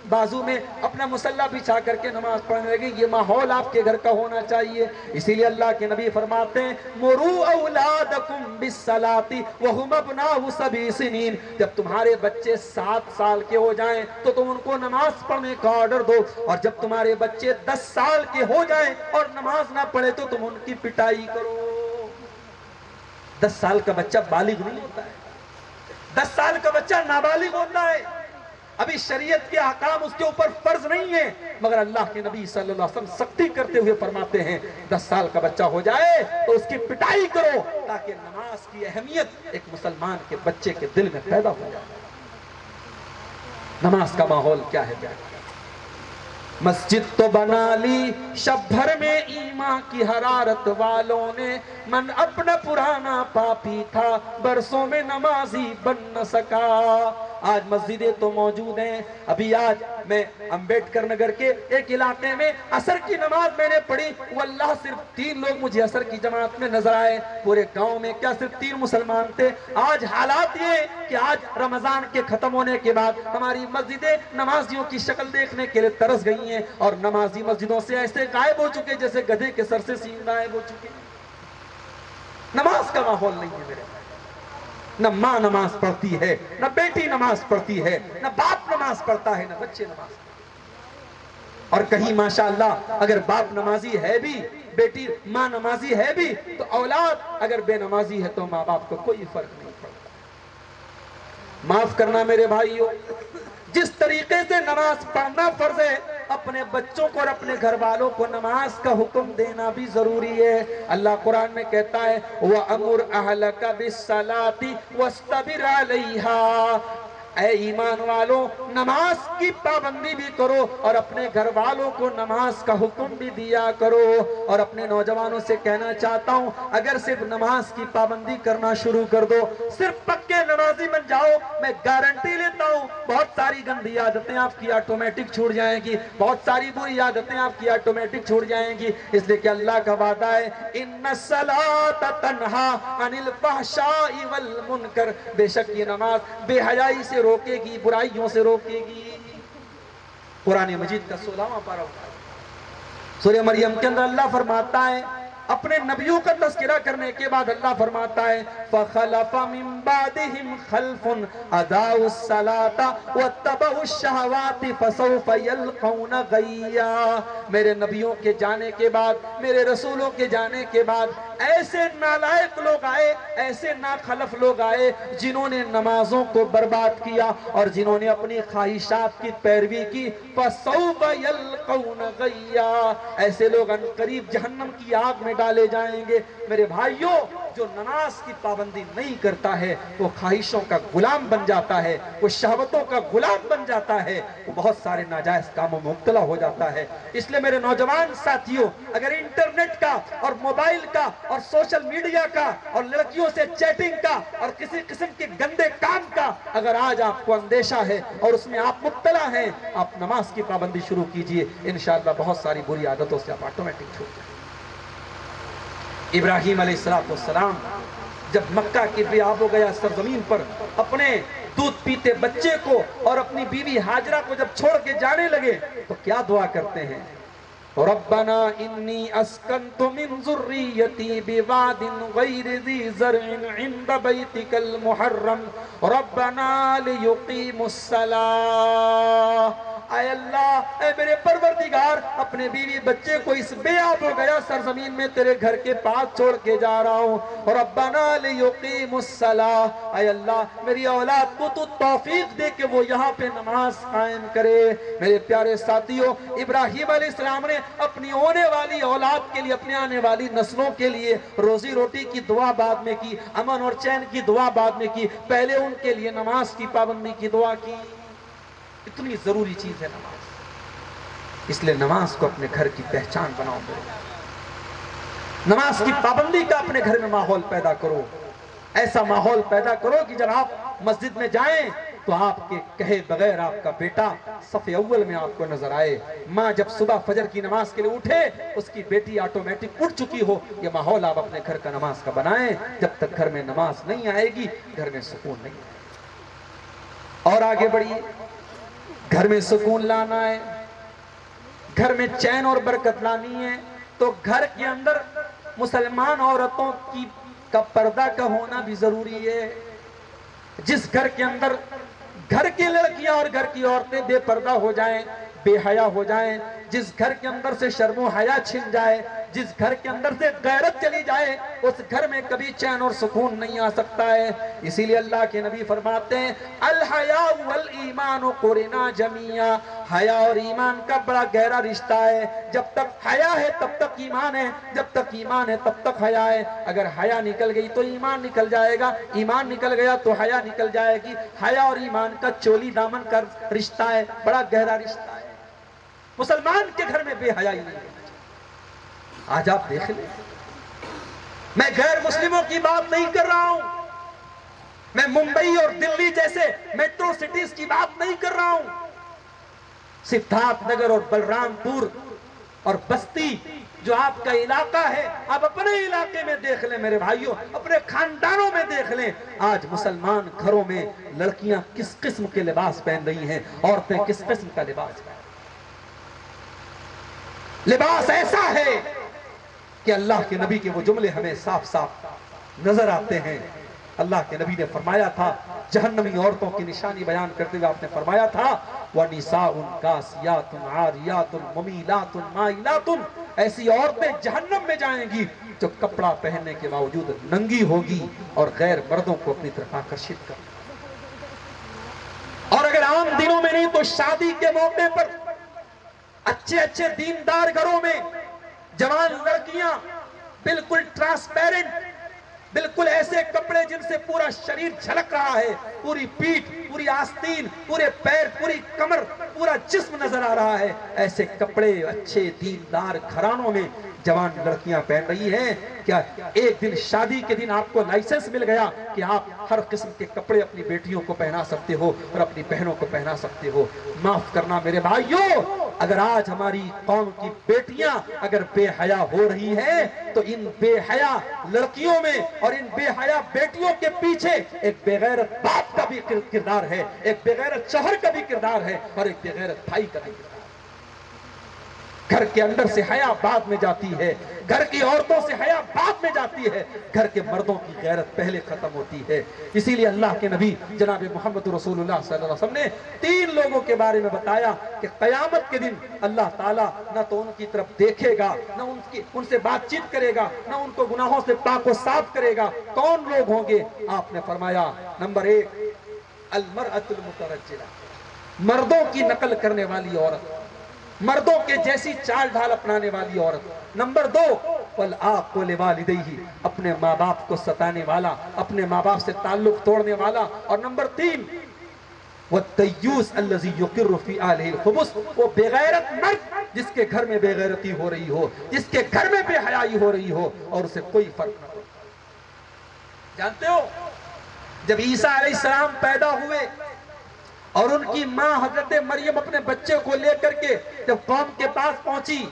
بازو میں اپنا مصلی بچھا کر کے نماز پڑھنے لگی. یہ ماحول آپ کے گھر کا ہونا چاہیے. اسی لیے اللہ کے نبی فرماتے ہیں مروا اولادکم بالصلاۃ وهم ابناء 7 سنین، جب تمہارے بچے 7 سال کے ہو جائیں تو تم ان کو نماز پڑھنے کا آرڈر دو، اور جب تمہارے بچے 10 سال کے ہو جائیں اور نماز نہ پڑھے تو تم ان کی پٹائی کرو. 10 سال کا بچہ بالغ نہیں ہوتا ہے، 10 سال کا بچہ نابالغ ہوتا ہے، ابھی شریعت کے احکام اس کے اوپر فرض نہیں ہے، مگر اللہ کے نبی صلی اللہ علیہ وسلم سختی کرتے ہوئے فرماتے ہیں 10 سال کا بچہ ہو جائے تو اس کی پٹائی کرو، تاکہ نماز کی اہمیت ایک مسلمان کے بچے کے دل میں پیدا ہو جائے. نماز کا ماحول کیا ہے؟ مسجد تو بنا لی شب بھر میں ایمان کی حرارت والوں نے، من اپنا پرانا پاپی تھا برسوں میں نمازی بن نہ سکا. آج مسجدیں تو موجود ہیں. ابھی آج میں امبیڈکر نگر کے ایک علاقے میں عصر کی نماز میں نے پڑھی, واللہ صرف 3 لوگ مجھے عصر کی جماعت میں نظر آئے. پورے گاؤں میں کیا صرف 3 مسلمان تھے. آج حالات یہ کہ آج رمضان کے ختم ہونے کے بعد ہماری مسجدیں نمازیوں کی شکل دیکھنے کے لیے ترس گئی ہیں, اور نمازی مسجدوں سے ایسے غائب ہو چکے جیسے گدھے کے سر سے سینگ غائب ہو چکے. نماز کا ماحول نہیں ہے میرے. نہ ماں نماز پڑھتی ہے, نہ بیٹی نماز پڑھتی ہے, نہ باپ نماز پڑھتا ہے, نہ بچے نماز پڑھتے ہیں. اور کہیں ماشاءاللہ اگر باپ نمازی ہے بھی, بیٹی ماں نمازی ہے بھی, تو اولاد اگر بے نمازی ہے تو ماں باپ کو کوئی فرق نہیں پڑتا. معاف کرنا میرے بھائیوں, جس طریقے سے نماز پڑھنا فرض ہے, اپنے بچوں کو اور اپنے گھر والوں کو نماز کا حکم دینا بھی ضروری ہے. اللہ قرآن میں کہتا ہے وَأَمُرْ أَهْلَكَ بِالصَّلَاةِ وَاسْتَبِرْ عَلَيْهَا. اے ایمان والوں, نماز کی پابندی بھی کرو اور اپنے گھر والوں کو نماز کا حکم بھی دیا کرو. اور اپنے نوجوانوں سے کہنا چاہتا ہوں, اگر صرف نماز کی پابندی کرنا شروع کر دو, صرف پکے نمازی بن جاؤ, میں گارنٹی لیتا ہوں بہت ساری گندی عادتیں آپ کی آٹومیٹک چھوٹ جائیں گی, بہت ساری بری عادتیں آپ کی آٹومیٹک چھوٹ جائیں گی. اس لیے کہ اللہ کا وعدہ ہے اِنَّ الصَّلَاةَ تَنْهَا عَنِ الْفَحْشَاءِ وَالْمُنْكَرِ. بے شک یہ نماز بے حیائی سے روکے گی, برائیوں سے روکے گی. قرآن مجید کا 16واں پارہ سورہ مریم کے اندر اللہ فرماتا ہے, اپنے نبیوں کا تذکرہ کرنے کے بعد اللہ فرماتا ہے فَخَلَفَ مِن بَعْدِهِمْ خَلْفٌ أَضَاعُوا الصَّلَاةَ وَاتَّبَعُوا الشَّهَوَاتِ فَسَوْفَ يَلْقَوْنَ غَيًّا. میرے نبیوں کے جانے کے بعد, میرے رسولوں کے جانے کے بعد ایسے نالائق لوگ آئے, ایسے ناخلف لوگ آئے جنہوں نے نمازوں کو برباد کیا اور جنہوں نے اپنی خواہشات کی پیروی کی. فَسَوْفَ يَلْقَوْنَ غَيًّا. ایسے لوگ ان قریب جہنم کی آگ میں ڈالے جائیں گے. میرے بھائیوں, جو نماز کی پابندی نہیں کرتا ہے وہ خواہشوں کا غلام بن جاتا ہے, وہ شہوتوں کا غلام بن جاتا ہے, وہ بہت سارے ناجائز کاموں میں مبتلا ہو جاتا ہے. اس لیے میرے نوجوان ساتھیوں, اگر انٹرنیٹ کا اور موبائل کا اور سوشل میڈیا کا اور لڑکیوں سے چیٹنگ کا اور کسی قسم کے گندے کام کا اگر آج آپ کو اندیشہ ہے اور اس میں آپ مبتلا ہیں, آپ نماز کی پابندی شروع کیجئے, انشاءاللہ بہت ساری بری عادتوں سے آپ آٹومیٹک چھوٹ جائیں. ابراہیم علیہ السلام جب مکہ کے بے آب ہو گیا سرزمین پر, اپنے دودھ پیتے بچے کو اور اپنی بیوی ہاجرہ کو جب چھوڑ کے جانے لگے تو کیا دعا کرتے ہیں؟ ربنا انی اسکنت من ذریتی بواد غیر ذی زرع عند بیتک المحرم ربنا لیقیموا الصلاة. اے اللہ, اے میرے پروردگار, اپنے بیوی بچے کو اس بے آب ہو گیا سرزمین میں تیرے گھر کے پاس چھوڑ کے جا رہا ہوں. ربنا لیقیموا الصلاة. اے اللہ, میری اولاد کو تو توفیق دے کہ وہ یہاں پہ نماز قائم کرے. میرے پیارے ساتھیوں, ابراہیم علیہ السلام نے اپنی ہونے والی اولاد کے لیے, اپنے آنے والی نسلوں کے لیے روزی روٹی کی دعا بعد میں کی, امن اور چین کی دعا بعد میں کی, پہلے ان کے لیے نماز کی پابندی کی دعا کی. اتنی ضروری چیز ہے نماز. اس لیے نماز کو اپنے گھر کی پہچان بناؤ. نماز کی پابندی کا اپنے گھر میں ماحول پیدا کرو. ایسا ماحول پیدا کرو کہ جب آپ مسجد میں جائیں تو آپ کے کہے بغیر آپ کا بیٹا صف اول میں آپ کو نظر آئے. ماں جب صبح فجر کی نماز کے لیے اٹھے, اس کی بیٹی آٹومیٹک اٹھ چکی ہو. یہ ماحول آپ اپنے گھر کا نماز کا بنائیں. جب تک گھر میں نماز نہیں آئے گی, گھر میں سکون نہیں آئے گا. اور آگے بڑھیے, گھر میں سکون لانا ہے, گھر میں چین اور برکت لانی ہے, تو گھر کے اندر مسلمان عورتوں کا پردہ کا ہونا بھی ضروری ہے. جس گھر کے اندر گھر کی لڑکیاں اور گھر کی عورتیں بے پردہ ہو جائیں, بے حیا ہو جائیں, جس گھر کے اندر سے شرم و حیا چھن جائے, جس گھر کے اندر سے غیرت چلی جائے, اس گھر میں کبھی چین اور سکون نہیں آ سکتا ہے. اسی لیے اللہ کے نبی فرماتے ہیں الحیاء والایمان قرنا جمیعا. حیا اور ایمان کا بڑا گہرا رشتہ ہے. جب تک حیا ہے تب تک ایمان ہے, جب تک ایمان ہے تب تک حیا ہے. اگر حیا نکل گئی تو ایمان نکل جائے گا, ایمان نکل گیا تو حیا نکل جائے گی. حیا اور ایمان کا چولی دامن کا رشتہ ہے, بڑا گہرا رشتہ ہے. مسلمان کے گھر میں بے حیائی نہیں ہے. آج آپ دیکھ لیں, میں غیر مسلموں کی بات نہیں کر رہا ہوں, میں ممبئی اور دلی جیسے میٹرو سٹیز کی بات نہیں کر رہا ہوں. سدھارتھ نگر اور بلرام پور اور بستی جو آپ کا علاقہ ہے، آپ اپنے علاقے میں دیکھ لیں میرے بھائیوں، اپنے خاندانوں میں دیکھ لیں. آج مسلمان گھروں میں لڑکیاں کس قسم کے لباس پہن رہی ہیں، عورتیں کس قسم کا لباس پہن. لباس ایسا ہے کہ اللہ کے نبی کے وہ جملے ہمیں صاف صاف نظر آتے ہیں. اللہ کے نبی نے فرمایا تھا، جہنمی عورتوں کی نشانی بیان کرتے ہوئے آپ نے فرمایا تھا وَنِسَاءٌ كَاسِيَاتٌ عَارِيَاتٌ مُمِيلَاتٌ مَائِلَاتٌ. ایسی عورتیں جہنم میں جائیں گی جو کپڑا پہننے کے باوجود ننگی ہوگی اور غیر مردوں کو اپنی طرف آکرشت کرے. اور اگر عام دنوں میں نہیں تو شادی کے موقع پر اچھے اچھے دیندار گھروں میں جوان لڑکیاں بالکل ٹرانسپیرنٹ، بالکل ایسے کپڑے جن سے پورا شریر جھلک رہا ہے، پوری پیٹھ، پوری آستین، پورے پیر، پوری کمر، پورا جسم نظر آ رہا ہے، ایسے کپڑے اچھے دیندار گھرانوں میں جوان لڑکیاں پہن رہی ہیں. کیا ایک دن شادی کے دن آپ کو لائسنس مل گیا کہ آپ ہر قسم کے کپڑے اپنی بیٹیوں کو پہنا سکتے ہو اور اپنی بہنوں کو پہنا سکتے ہو؟ معاف کرنا میرے بھائیوں، اگر آج ہماری قوم کی بیٹیاں اگر بے حیا ہو رہی ہیں تو ان بے حیا لڑکیوں میں اور ان بے حیا بیٹیوں کے پیچھے ایک بے غیرت باپ کا بھی کردار ہے، ایک بے غیرت شوہر کا بھی کردار ہے اور ایک بے غیرت بھائی کا بھی کردار ہے. گھر کے اندر سے حیا بعد میں جاتی ہے، گھر کی عورتوں سے حیا بعد میں جاتی ہے، گھر کے مردوں کی غیرت پہلے ختم ہوتی ہے. اسی لیے اللہ کے نبی جناب محمد رسول اللہ صلی اللہ علیہ وسلم نے 3 لوگوں کے بارے میں بتایا کہ قیامت کے دن اللہ تعالیٰ نہ تو ان کی طرف دیکھے گا، نہ ان سے بات چیت کرے گا، نہ ان کو گناہوں سے پاک و صاف کرے گا. کون لوگ ہوں گے؟ آپ نے فرمایا نمبر 1 المرأۃ المترجلہ، مردوں کی نقل کرنے والی عورت، مردوں کے جیسی چال ڈھال اپنانے والی عورت. نمبر 2 والعاق لوالدیہ، اپنے ماں باپ کو ستانے والا، اپنے ماں باپ سے تعلق توڑنے والا. اور نمبر 3 والدیوس الذی یقر فی اہلہ الخبث، وہ بے غیرت مرد جس کے گھر میں بے غیرتی ہو رہی ہو، جس کے گھر میں بے حیائی ہو رہی ہو اور اسے کوئی فرق نہ ہو. جانتے ہو جب عیسیٰ علیہ السلام پیدا ہوئے اور ان کی ماں حضرت مریم اپنے بچے کو لے کر کے جب قوم کے پاس پہنچی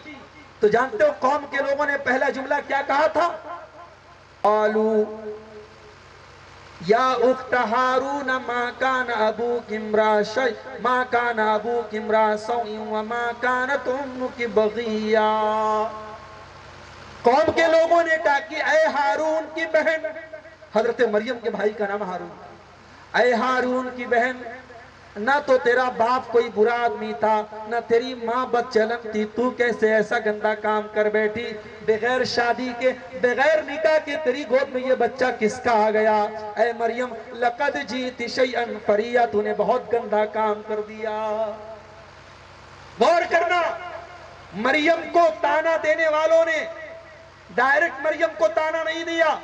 تو جانتے ہو قوم کے لوگوں نے پہلا جملہ کیا کہا تھا؟ قالوا یا اخت ہارون ما کان ابوک امرا شیء ما کان ابوک امرا سوء وما کانت امک بغیا. قوم کے لوگوں نے کہا کہ اے ہارون کی بہن، حضرت مریم کے بھائی کا نام ہارون، اے ہارون کی بہن، نہ تو تیرا باپ کوئی برا آدمی تھا، نہ تیری ماں بد چلن تھی، تو کیسے ایسا گندا کام کر بیٹھی؟ بغیر شادی کے، بغیر نکاح کے تیری گود میں یہ بچہ کس کا آ گیا؟ اے مریم لقد جئت شیئا فریہ، تو نے بہت گندا کام کر دیا. غور کرنا، مریم کو تانا دینے والوں نے ڈائریکٹ مریم کو تانا نہیں دیا.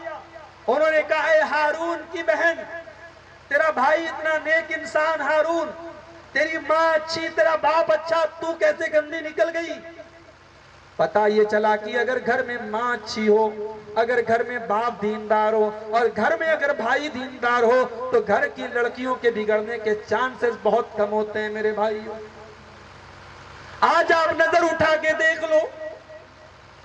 انہوں نے کہا اے ہارون کی بہن، تیرا بھائی اتنا نیک انسان ہارون، تیری ماں اچھی، تیرا باپ اچھا، تو کیسے گندی نکل گئی؟ پتہ یہ چلا کہ اگر گھر میں ماں اچھی ہو، اگر گھر میں باپ دیندار ہو اور گھر میں اگر بھائی دیندار ہو تو گھر کی لڑکیوں کے بگڑنے کے چانسز بہت کم ہوتے ہیں میرے بھائیوں. آج آپ نظر اٹھا کے دیکھ لو،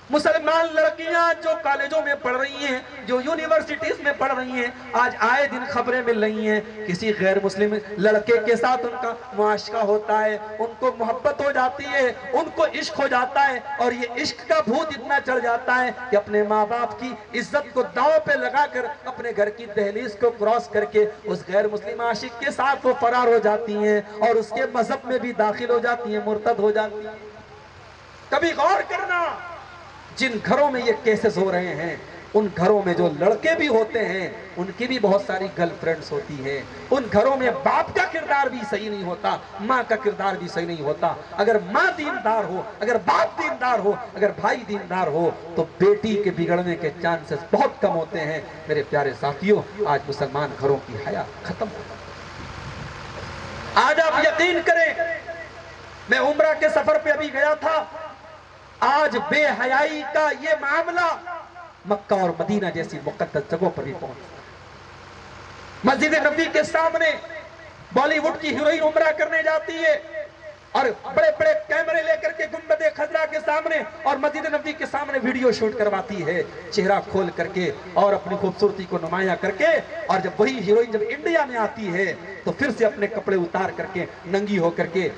مسلمان لڑکیاں جو کالجوں میں پڑھ رہی ہیں، جو یونیورسٹیز میں پڑھ رہی ہیں، آج آئے دن خبریں مل رہی ہیں کسی غیر مسلم لڑکے کے ساتھ ان کا معاشقہ ہوتا ہے، ان کو محبت ہو جاتی ہے، ان کو عشق ہو جاتا ہے اور یہ عشق کا بھوت اتنا چڑھ جاتا ہے کہ اپنے ماں باپ کی عزت کو داؤں پہ لگا کر اپنے گھر کی دہلیز کو کراس کر کے اس غیر مسلم عاشق کے ساتھ وہ فرار ہو جاتی ہیں اور اس کے مذہب میں بھی داخل ہو جاتی ہیں، مرتد ہو جاتی ہیں. کبھی غور کرنا، جن گھروں میں یہ کیسز ہو رہے ہیں ان گھروں میں جو لڑکے بھی ہوتے ہیں ان کی بھی بہت ساری گرل فرینڈز ہوتی ہیں. ان گھروں میں باپ کا کردار بھی صحیح نہیں ہوتا، ماں کا کردار بھی صحیح نہیں ہوتا. اگر ماں دیندار ہو، اگر باپ دیندار ہو، اگر بھائی دیندار ہو تو بیٹی کے بگڑنے کے چانسز بہت کم ہوتے ہیں. میرے پیارے ساتھیوں، آج مسلمان گھروں کی حیا ختم ہو گئی. آج آپ یقین کریں، میں عمرہ کے سفر پہ ابھی گیا تھا، آج بے حیائی کا یہ معاملہ مکہ اور مدینہ جیسی مقدس جگہوں پر بھی پہنچ. مسجد نبوی کے سامنے بالی ووڈ کی ہیروئن عمرہ کرنے جاتی ہے اور بڑے بڑے کیمرے لے کر کے گنبد خضرا کے سامنے اور مسجد نبوی کے سامنے ویڈیو شوٹ کرواتی ہے چہرہ کھول کر کے اور اپنی خوبصورتی کو نمایاں کر کے. اور جب وہی ہیروئن جب انڈیا میں آتی ہے تو پھر سے اپنے کپڑے اتار کر کے ننگی ہو کر کے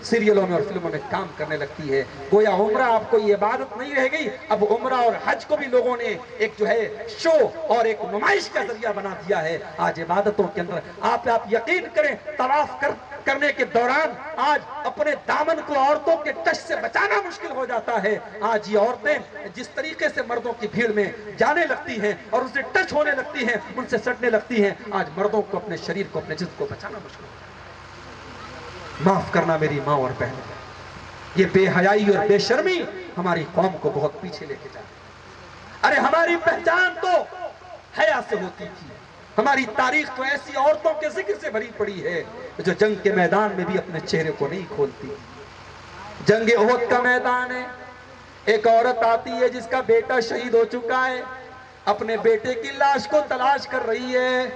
سیریلوں میں اور فلموں میں کام کرنے لگتی ہے. گویا عمرہ آپ کو یہ عبادت نہیں رہ گئی, اب عمرہ اور حج کو بھی لوگوں نے ایک جو ہے شو اور ایک نمائش کا ذریعہ بنا دیا ہے. آج عبادتوں کے اندر آپ یقین کریں, طواف کرنے کے دوران آج اپنے دامن کو عورتوں کے ٹچ سے بچانا مشکل ہو جاتا ہے. آج یہ عورتیں جس طریقے سے مردوں کی بھیڑ میں جانے لگتی ہیں اور ان سے ٹچ ہونے لگتی ہیں, ان سے سٹنے لگتی ہیں, آج مردوں کو اپنے شریر کو اپنے جسم کو بچانا مشکل ہو جاتا ہے. معاف کرنا میری ماں اور بہنوں, یہ بے حیائی اور بے شرمی ہماری قوم کو بہت پیچھے لے کے جاتی ہے. ارے ہماری پہچان تو حیا سے ہوتی تھی, ہماری تاریخ تو ایسی عورتوں کے ذکر سے بھری پڑی ہے جو جنگ کے میدان میں بھی اپنے چہرے کو نہیں کھولتی. جنگ احد کا میدان ہے, ایک عورت آتی ہے جس کا بیٹا شہید ہو چکا ہے, اپنے بیٹے کی لاش کو تلاش کر رہی ہے.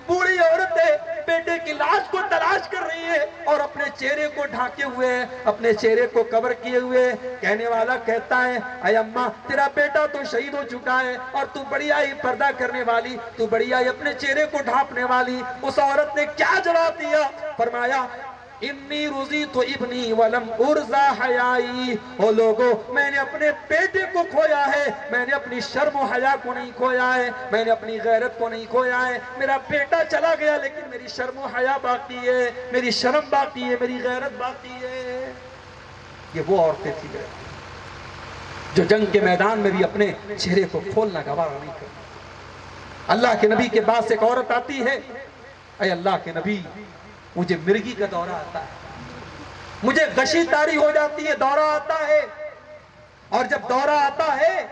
بوڑھی عورت ہے, بیٹے کی لاش کو تلاش کر رہی ہے اور اپنے چہرے کو ڈھانکے ہوئے, اپنے چہرے کو کور کیے ہوئے. کہنے والا کہتا ہے, اے اماں تیرا بیٹا تو شہید ہو چکا ہے اور تو بڑی آئی پردہ کرنے والی, تو بڑی آئی اپنے چہرے کو ڈھانپنے والی. اس عورت نے کیا جواب دیا؟ فرمایا انی رضیت ابنی ولم ارزا حیائی. او لوگو, میں نے اپنے بیٹے کو کھویا ہے, میں نے اپنی شرم و حیا کو نہیں کھویا ہے, میں نے اپنی غیرت کو نہیں کھویا ہے. میرا بیٹا چلا گیا لیکن میری شرم و حیا باقی ہے, میری شرم باقی ہے, میری غیرت باقی ہے. یہ وہ عورتیں تھی جو جنگ کے میدان میں بھی اپنے چہرے کو کھولنا گوارا نہیں کرتی. اللہ کے نبی کے پاس ایک عورت آتی ہے, اے اللہ کے نبی مجھے مرگی کا دورہ آتا ہے, مجھے غشی طاری ہو جاتی ہے, دورہ آتا ہے, اور جب دورہ آتا ہے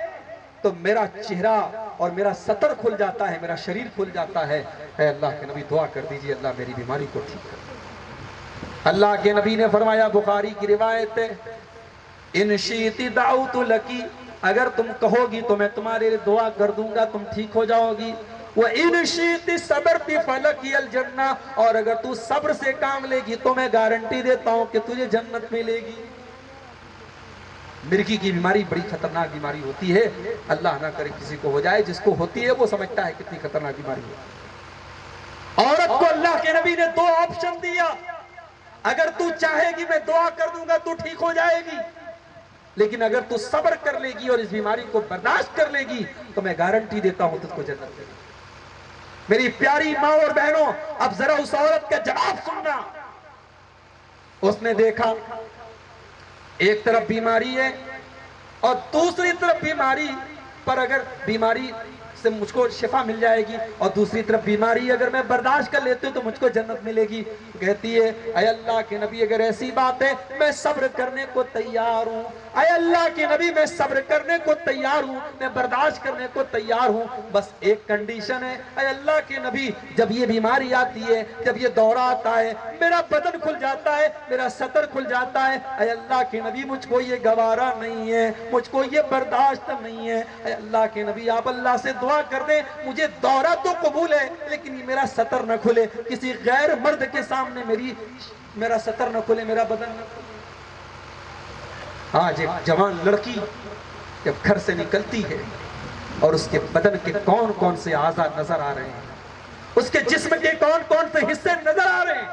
تو میرا چہرہ اور میرا سطر کھل جاتا ہے, میرا شریر کھل جاتا ہے. اے اللہ کے نبی دعا کر دیجئے اللہ میری بیماری کو ٹھیک کر. اللہ کے نبی نے فرمایا, بخاری کی روایت ہے, ان شئتی دعوت لکی, اگر تم کہو گی تو میں تمہارے لیے دعا کر دوں گا, تم ٹھیک ہو جاؤ گی. وَإِنْ شِئْتِ صَبْرْتِ فَلَكِيَ الْجَنَّةِ, اور اگر تو صبر سے کام لے گی تو میں گارنٹی دیتا ہوں کہ تجھے جنت ملے گی. مرگی کی بیماری بڑی خطرناک بیماری ہوتی ہے, اللہ نہ کرے کسی کو ہو جائے. جس کو ہوتی ہے وہ سمجھتا ہے کتنی خطرناک بیماری ہے. عورت کو اللہ کے نبی نے دو آپشن دیا, اگر تو چاہے گی میں دعا کر دوں گا تو ٹھیک ہو جائے گی, لیکن اگر تو صبر کر لے گی اور اس بیماری کو برداشت کر لے گی تو میں گارنٹی دیتا ہوں تجھ کو جنت ملے گی. میری پیاری ماں اور بہنوں, اب ذرا اس عورت کا جواب سننا. اس نے دیکھا ایک طرف بیماری ہے اور دوسری طرف بیماری پر اگر بیماری سے مجھ کو شفا مل جائے گی, اور دوسری طرف بیماری اگر میں برداشت کر لیتی ہوں تو مجھ کو جنت ملے گی. کہتی ہے, اے اللہ کے نبی اگر ایسی بات ہے میں صبر کرنے کو تیار ہوں, اے اللہ کے نبی میں صبر کرنے کو تیار ہوں, میں برداشت کرنے کو تیار ہوں, بس ایک کنڈیشن ہے. اے اللہ کے نبی جب یہ بیماری آتی ہے, جب یہ دورہ آتا ہے, میرا بدن کھل جاتا ہے, میرا سطر کھل جاتا ہے, اے اللہ کے نبی مجھ کو یہ گوارا نہیں ہے, مجھ کو یہ برداشت نہیں ہے. اے اللہ کے نبی آپ اللہ سے دعا کر دیں, مجھے دورہ تو قبول ہے لیکن یہ میرا سطر نہ کھلے, کسی غیر مرد کے سامنے میرا سطر نہ کھلے, میرا بدن نہ کھلے. آج ایک جوان لڑکی جب گھر سے نکلتی ہے اور اس کے بدن کے کون کون سے اعضاء نظر آ رہے ہیں, اس کے جسم کے کون کون سے حصے نظر آ رہے ہیں,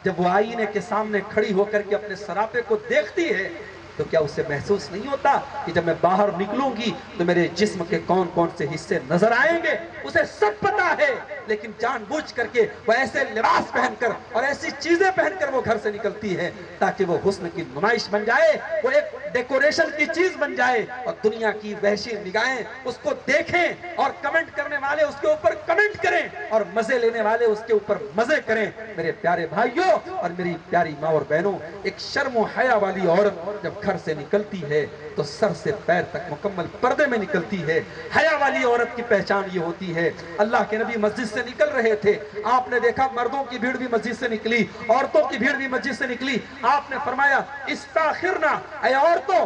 جب وہ آئینے کے سامنے کھڑی ہو کر کے اپنے سراپے کو دیکھتی ہے تو کیا اسے محسوس نہیں ہوتا کہ جب میں باہر نکلوں گی تو میرے جسم کے کون کون سے حصے نظر آئیں گے؟ اسے سب پتا ہے, لیکن جان بوجھ کر کے وہ ایسے لباس پہن کر اور ایسی چیزیں پہن کر وہ گھر سے نکلتی ہے تاکہ وہ حسن کی نمائش بن جائے, وہ ایک ڈیکوریشن کی چیز بن جائے, اور دنیا کی وحشی نگاہیں اس کو دیکھیں اور کمنٹ کرنے والے اس کے اوپر کمنٹ کریں اور مزے لینے والے اس کے اوپر مزے کریں. میرے پیارے بھائیوں اور میری پیاری ماں اور بہنوں, ایک شرم و حیا والی عورت جب گھر سے نکلتی ہے تو سر سے پیر تک مکمل پردے میں نکلتی ہے. حیا والی عورت کی پہچان یہ ہوتی ہے. اللہ کے نبی مسجد سے نکل رہے تھے, آپ نے دیکھا مردوں کی بھیڑ بھی مسجد سے نکلی, عورتوں کی بھیڑ بھی مسجد سے نکلی. آپ نے فرمایا استاخرنا, اے عورتوں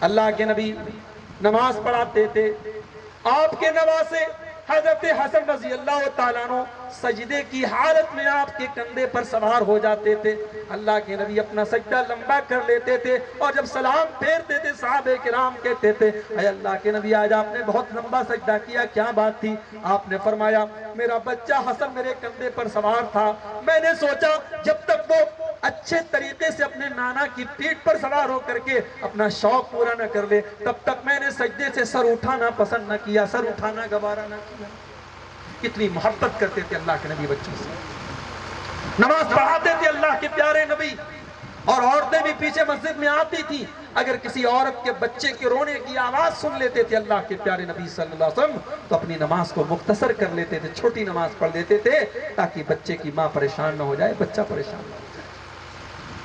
اللہ کے نبی نماز پڑھاتے تھے، آپ کے نواسے حضرت حسن رضی اللہ تعالیٰ عنہ سجدے کی حالت میں آپ کے کندھے پر سوار ہو جاتے تھے۔ اللہ کے نبی اپنا سجدہ لمبا کر لیتے تھے اور جب سلام پھیرتے تھے صحابہ کرام کہتے تھے اے اللہ کے نبی آج آپ نے بہت لمبا سجدہ کیا، کیا بات تھی؟ آپ نے فرمایا میرا بچہ حسن میرے کندھے پر سوار تھا، میں نے سوچا جب تک وہ اچھے طریقے سے اپنے نانا کی پیٹھ پر سوار ہو کر کے اپنا شوق پورا نہ کر لے تب تک میں نے سجدے سے سر اٹھانا پسند نہ کیا، سر اٹھانا گوارا نہ کیا۔ کتنی محبت کرتے تھے اللہ کے نبی بچوں سے، نماز پڑھاتے تھے اللہ کے پیارے نبی، اور عورتیں بھی پیچھے مسجد میں آتی تھی، اگر کسی عورت کے بچے کے رونے کی آواز سن لیتے تھے اللہ کے پیارے نبی صلی اللہ علیہ وسلم تو اپنی نماز کو مختصر کر لیتے تھے، چھوٹی نماز پڑھ لیتے تھے تاکہ بچے کی ماں پریشان نہ ہو جائے، بچہ پریشان نہ ہو جائے۔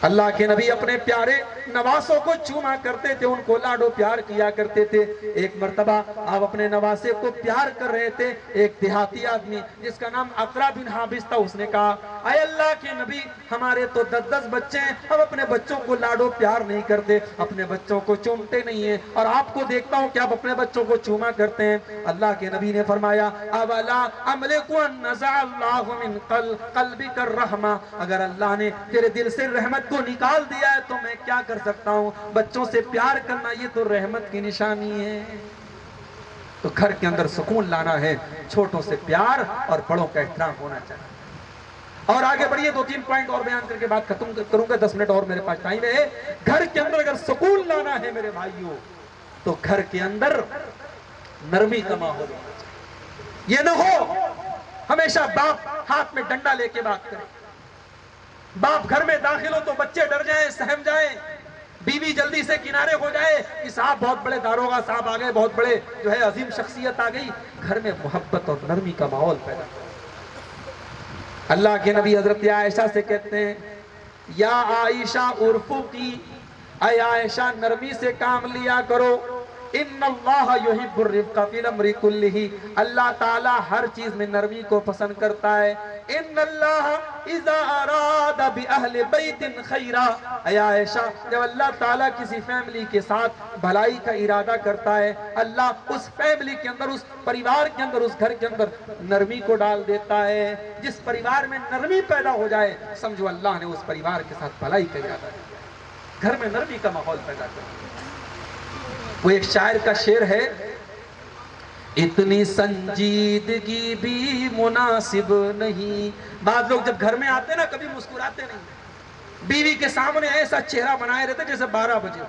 اللہ کے نبی اپنے پیارے نواسوں کو چوما کرتے تھے، ان کو لاڈو پیار کیا کرتے تھے۔ ایک مرتبہ آپ اپنے نواسے کو پیار کر رہے تھے، ایک دیہاتی آدمی جس کا نام اقرا بن حابس تھا، اس نے کہا اے اللہ کے نبی ہمارے تو 10 بچے ہیں، ہم اپنے بچوں کو لاڈو پیار نہیں کرتے، اپنے بچوں کو چومتے نہیں ہیں، اور آپ کو دیکھتا ہوں کہ آپ اپنے بچوں کو چوما کرتے ہیں۔ اللہ کے نبی نے فرمایا اولا املک ان نزع اللہ من قلبک الرحمہ، اگر اللہ نے تیرے دل سے رحمت کو نکال دیا ہے تو میں کیا کر سکتا ہوں؟ بچوں سے پیار کرنا یہ تو رحمت کی نشانی ہے۔ تو گھر کے اندر سکون لانا ہے، چھوٹوں سے پیار اور بڑوں کا احترام ہونا چاہیے۔ اور آگے بڑھیے، 2-3 پوائنٹ اور بیان کر کے بات ختم کروں گا، 10 منٹ اور میرے پاس ٹائم ہے۔ گھر کے اندر اگر سکون لانا ہے میرے بھائیوں تو گھر کے اندر نرمی کا ماحول ہونا چاہیے۔ یہ نہ ہو ہمیشہ باپ ہاتھ میں ڈنڈا لے کے بات کرے، باپ گھر میں داخل ہو تو بچے ڈر جائیں، سہم جائیں، بیوی جلدی سے کنارے ہو جائے کہ صاحب بہت بڑے داروغہ صاحب آ گئے، بہت بڑے جو ہے عظیم شخصیت آ گئی۔ گھر میں محبت اور نرمی کا ماحول پیدا کرے۔ اللہ کے نبی حضرت عائشہ سے کہتے ہیں یا عائشہ ارفقی، اے عائشہ نرمی سے کام لیا کرو، ان اللہ یحب الرفق فی الامر کلہ، اللہ تعالیٰ ہر چیز میں نرمی کو پسند کرتا ہے۔ ان اللہ اذا اراد باہل بیت خیرا، اے عائشہ جب اللہ تعالیٰ کسی فیملی کے ساتھ بھلائی کا ارادہ کرتا ہے، اللہ اس فیملی کے اندر، اس پریوار کے اندر، اس گھر کے اندر نرمی کو ڈال دیتا ہے۔ جس پریوار میں نرمی پیدا ہو جائے سمجھو اللہ نے اس پریوار کے ساتھ بھلائی کا ارادہ کیا، گھر میں نرمی کا ماحول پیدا کرتا ہے۔ وہ ایک شاعر کا شعر ہے اتنی سنجیدگی بھی مناسب نہیں۔ بعض لوگ جب گھر میں آتے ہیں نا کبھی مسکراتے نہیں، بیوی کے سامنے ایسا چہرہ بنائے رہتے جیسے 12 بجے،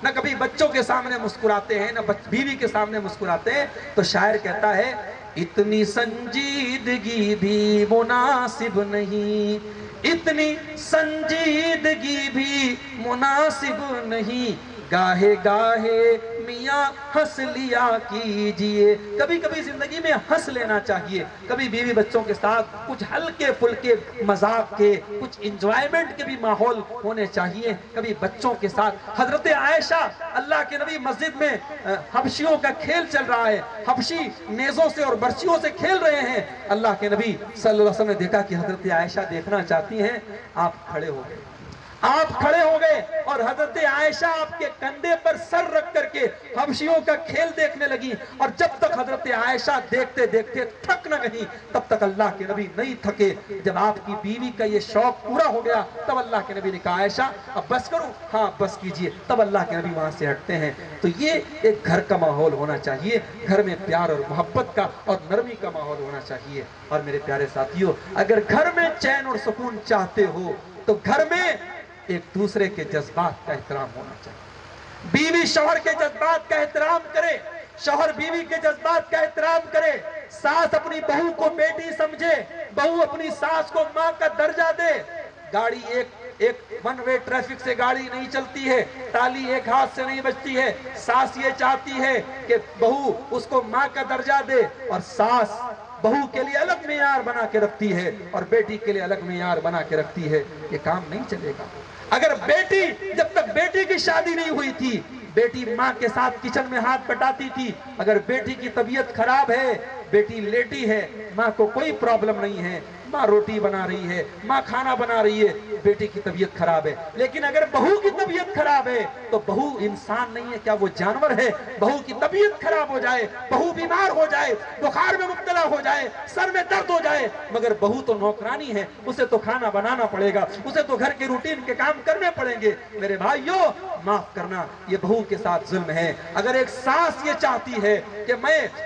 نہ کبھی بچوں کے سامنے مسکراتے ہیں، نہ بیوی کے سامنے مسکراتے ہیں۔ تو شاعر کہتا ہے اتنی سنجیدگی بھی مناسب نہیں، اتنی سنجیدگی بھی مناسب نہیں، گاہے گاہے میاں ہنس لیا کیجئے، کبھی کبھی زندگی میں ہنس لینا چاہیے، کبھی بیوی بچوں کے ساتھ کچھ ہلکے پھلکے مذاق کے، کچھ انجوائمنٹ کے بھی ماحول ہونے چاہیے، کبھی بچوں کے ساتھ۔ حضرت عائشہ اللہ کے نبی مسجد میں حبشیوں کا کھیل چل رہا ہے، حبشی نیزوں سے اور برچیوں سے کھیل رہے ہیں، اللہ کے نبی صلی اللہ علیہ وسلم نے دیکھا کہ حضرت عائشہ دیکھنا چاہتی ہیں، آپ کھڑے ہو گئے، آپ کھڑے ہو گئے اور حضرت عائشہ آپ کے کندھے پر سر رکھ کر کے حبشیوں کا کھیل دیکھنے لگی، اور جب تک حضرت عائشہ دیکھتے دیکھتے تھک نہ گئی تب تک اللہ کے نبی نہیں تھکے۔ جب آپ کی بیوی کا یہ شوق پورا ہو گیا تب اللہ کے نبی نے کہا عائشہ اب بس کرو، ہاں بس کیجئے، تب اللہ کے نبی وہاں سے ہٹتے ہیں۔ تو یہ ایک گھر کا ماحول ہونا چاہیے، گھر میں پیار اور محبت کا اور نرمی کا ماحول ہونا چاہیے۔ اور میرے پیارے ساتھیوں، اگر گھر میں چین اور سکون چاہتے ہو تو گھر میں ایک دوسرے کے جذبات کا احترام ہونا چاہیے، بیوی شوہر کے جذبات کا احترام کرے، شوہر بیوی کے جذبات کا احترام کرے، ساس اپنی بہو کو بیٹی سمجھے، بہو اپنی ساس کو ماں کا درجہ دے۔ گاڑی ایک ون وے ٹریفک سے گاڑی نہیں چلتی ہے، تالی ایک ہاتھ سے نہیں بجتی ہے۔ ساس یہ چاہتی ہے کہ بہو اس کو ماں کا درجہ دے، اور ساس بہو کے لیے الگ معیار بنا کے رکھتی ہے اور بیٹی کے لیے الگ معیار بنا کے رکھتی ہے۔ یہ کام نہیں چلے گا۔ اگر بیٹی، جب تک بیٹی کی شادی نہیں ہوئی تھی، بیٹی ماں کے ساتھ کچن میں ہاتھ بٹاتی تھی، اگر بیٹی کی طبیعت خراب ہے، بیٹی لیٹی ہے، ماں کو کوئی پرابلم نہیں ہے، ماں روٹی بنا رہی ہے، ماں کھانا بنا رہی ہے، بیٹی کی طبیعت خراب ہے. لیکن اگر بہو کی طبیعت خراب ہے تو بہو انسان نہیں ہے کیا، وہ جانور ہے؟ بہو کی طبیعت خراب ہو جائے، بہو بیمار ہو جائے، بخار میں مبتلا ہو جائے، سر میں درد ہو جائے، مگر بہو تو نوکرانی ہے، اسے تو کھانا بنانا پڑے گا، اسے تو گھر کے روٹین کے کام کرنے پڑیں گے. میرے بھائیو، معاف کرنا، یہ بہو کے ساتھ ظلم ہے. اگر ایک ساس یہ چاہتی ہے کہ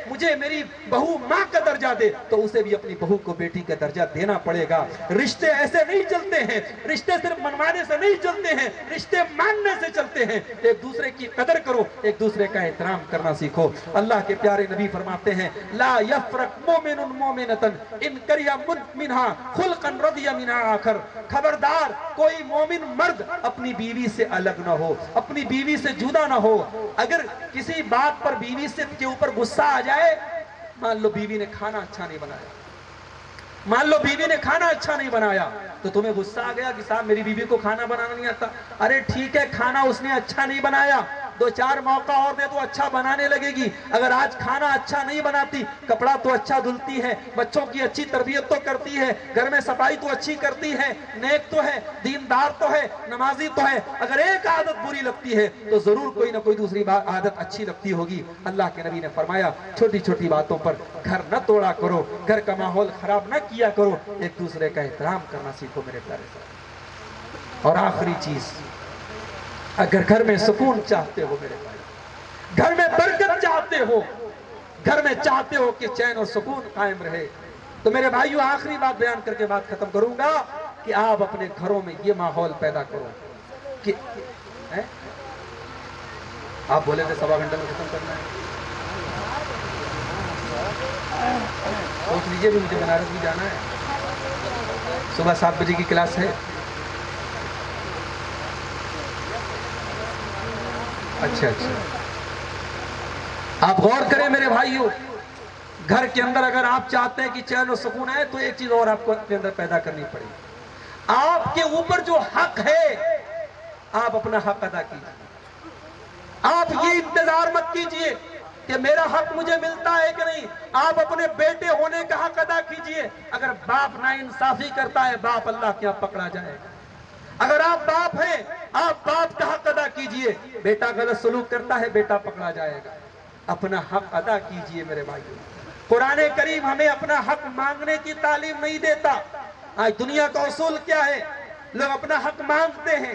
مجھے میری بہو ماں کا درجہ دے تو اسے بھی اپنی بہو کو بیٹی کا درجہ دینا پڑے گا. رشتے ایسے نہیں چلتے ہیں، رشتے صرف منوانے سے نہیں چلتے ہیں، رشتے ماننے سے چلتے ہیں. ایک دوسرے کی قدر کرو، ایک دوسرے کا احترام کرنا سیکھو. اللہ کے پیارے نبی فرماتے ہیں لا یفرق مومن مومنۃ ان کرہ منھا خلقا رضی منھا آخر. خبردار کوئی مومن مرد اپنی بیوی سے الگ نہ ہو، اپنی بیوی سے جدا نہ ہو. اگر کسی بات پر بیوی سے کے اوپر غصہ آ جائے، مان لو بیوی نے کھانا اچھا نہیں بنایا، مان لو بیوی نے کھانا اچھا نہیں بنایا تو تمہیں غصہ آ گیا کہ صاحب میری بیوی کو کھانا بنانا نہیں آتا. ارے ٹھیک ہے، کھانا اس نے اچھا نہیں بنایا، 2-4 موقع اور دے تو اچھا بنانے لگے گی. اگر آج کھانا اچھا نہیں بناتی، کپڑا تو اچھا دھلتی ہے، بچوں کی اچھی تربیت تو کرتی ہے، گھر میں صفائی تو اچھی کرتی ہے، نیک تو ہے، دیندار تو ہے، نمازی تو ہے. اگر ایک عادت بری لگتی ہے تو ضرور کوئی نہ کوئی دوسری عادت اچھی لگتی ہوگی. اللہ کے نبی نے فرمایا چھوٹی چھوٹی باتوں پر گھر نہ توڑا کرو، گھر کا ماحول خراب نہ کیا کرو، ایک دوسرے کا احترام کرنا سیکھو میرے پیارے ساتھ. اور آخری چیز، اگر گھر میں سکون چاہتے ہو میرے بھائی، گھر میں برکت چاہتے ہو، گھر میں چاہتے ہو کہ چین اور سکون قائم رہے، تو میرے بھائیو آخری بات بیان کر کے بات ختم کروں گا کہ آپ اپنے گھروں میں یہ ماحول پیدا کرو کہ آپ بولے تھے 1.25 گھنٹے میں ختم کرنا ہے. سوچ لیجئے بھی، مجھے بنارس بھی جانا ہے، صبح 7 بجے کی کلاس ہے. اچھا آپ غور کریں میرے بھائیو، گھر کے اندر اگر آپ چاہتے ہیں کہ چین و سکون ہے تو ایک چیز اور آپ کو اپنے اندر پیدا کرنی پڑے گی. آپ کے اوپر جو حق ہے آپ اپنا حق ادا کیجئے. آپ یہ انتظار مت کیجئے کہ میرا حق مجھے ملتا ہے کہ نہیں. آپ اپنے بیٹے ہونے کا حق ادا کیجئے. اگر باپ ناانصافی کرتا ہے، باپ اللہ کے یہاں پکڑا جائے گا. اگر آپ باپ ہیں، آپ باپ کا حق ادا کیجئے. بیٹا غلط سلوک کرتا ہے، بیٹا پکڑا جائے گا. اپنا حق ادا کیجئے میرے بھائیو. قرآن کریم ہمیں اپنا حق مانگنے کی تعلیم نہیں دیتا. آج دنیا کا اصول کیا ہے؟ لوگ اپنا حق مانگتے ہیں،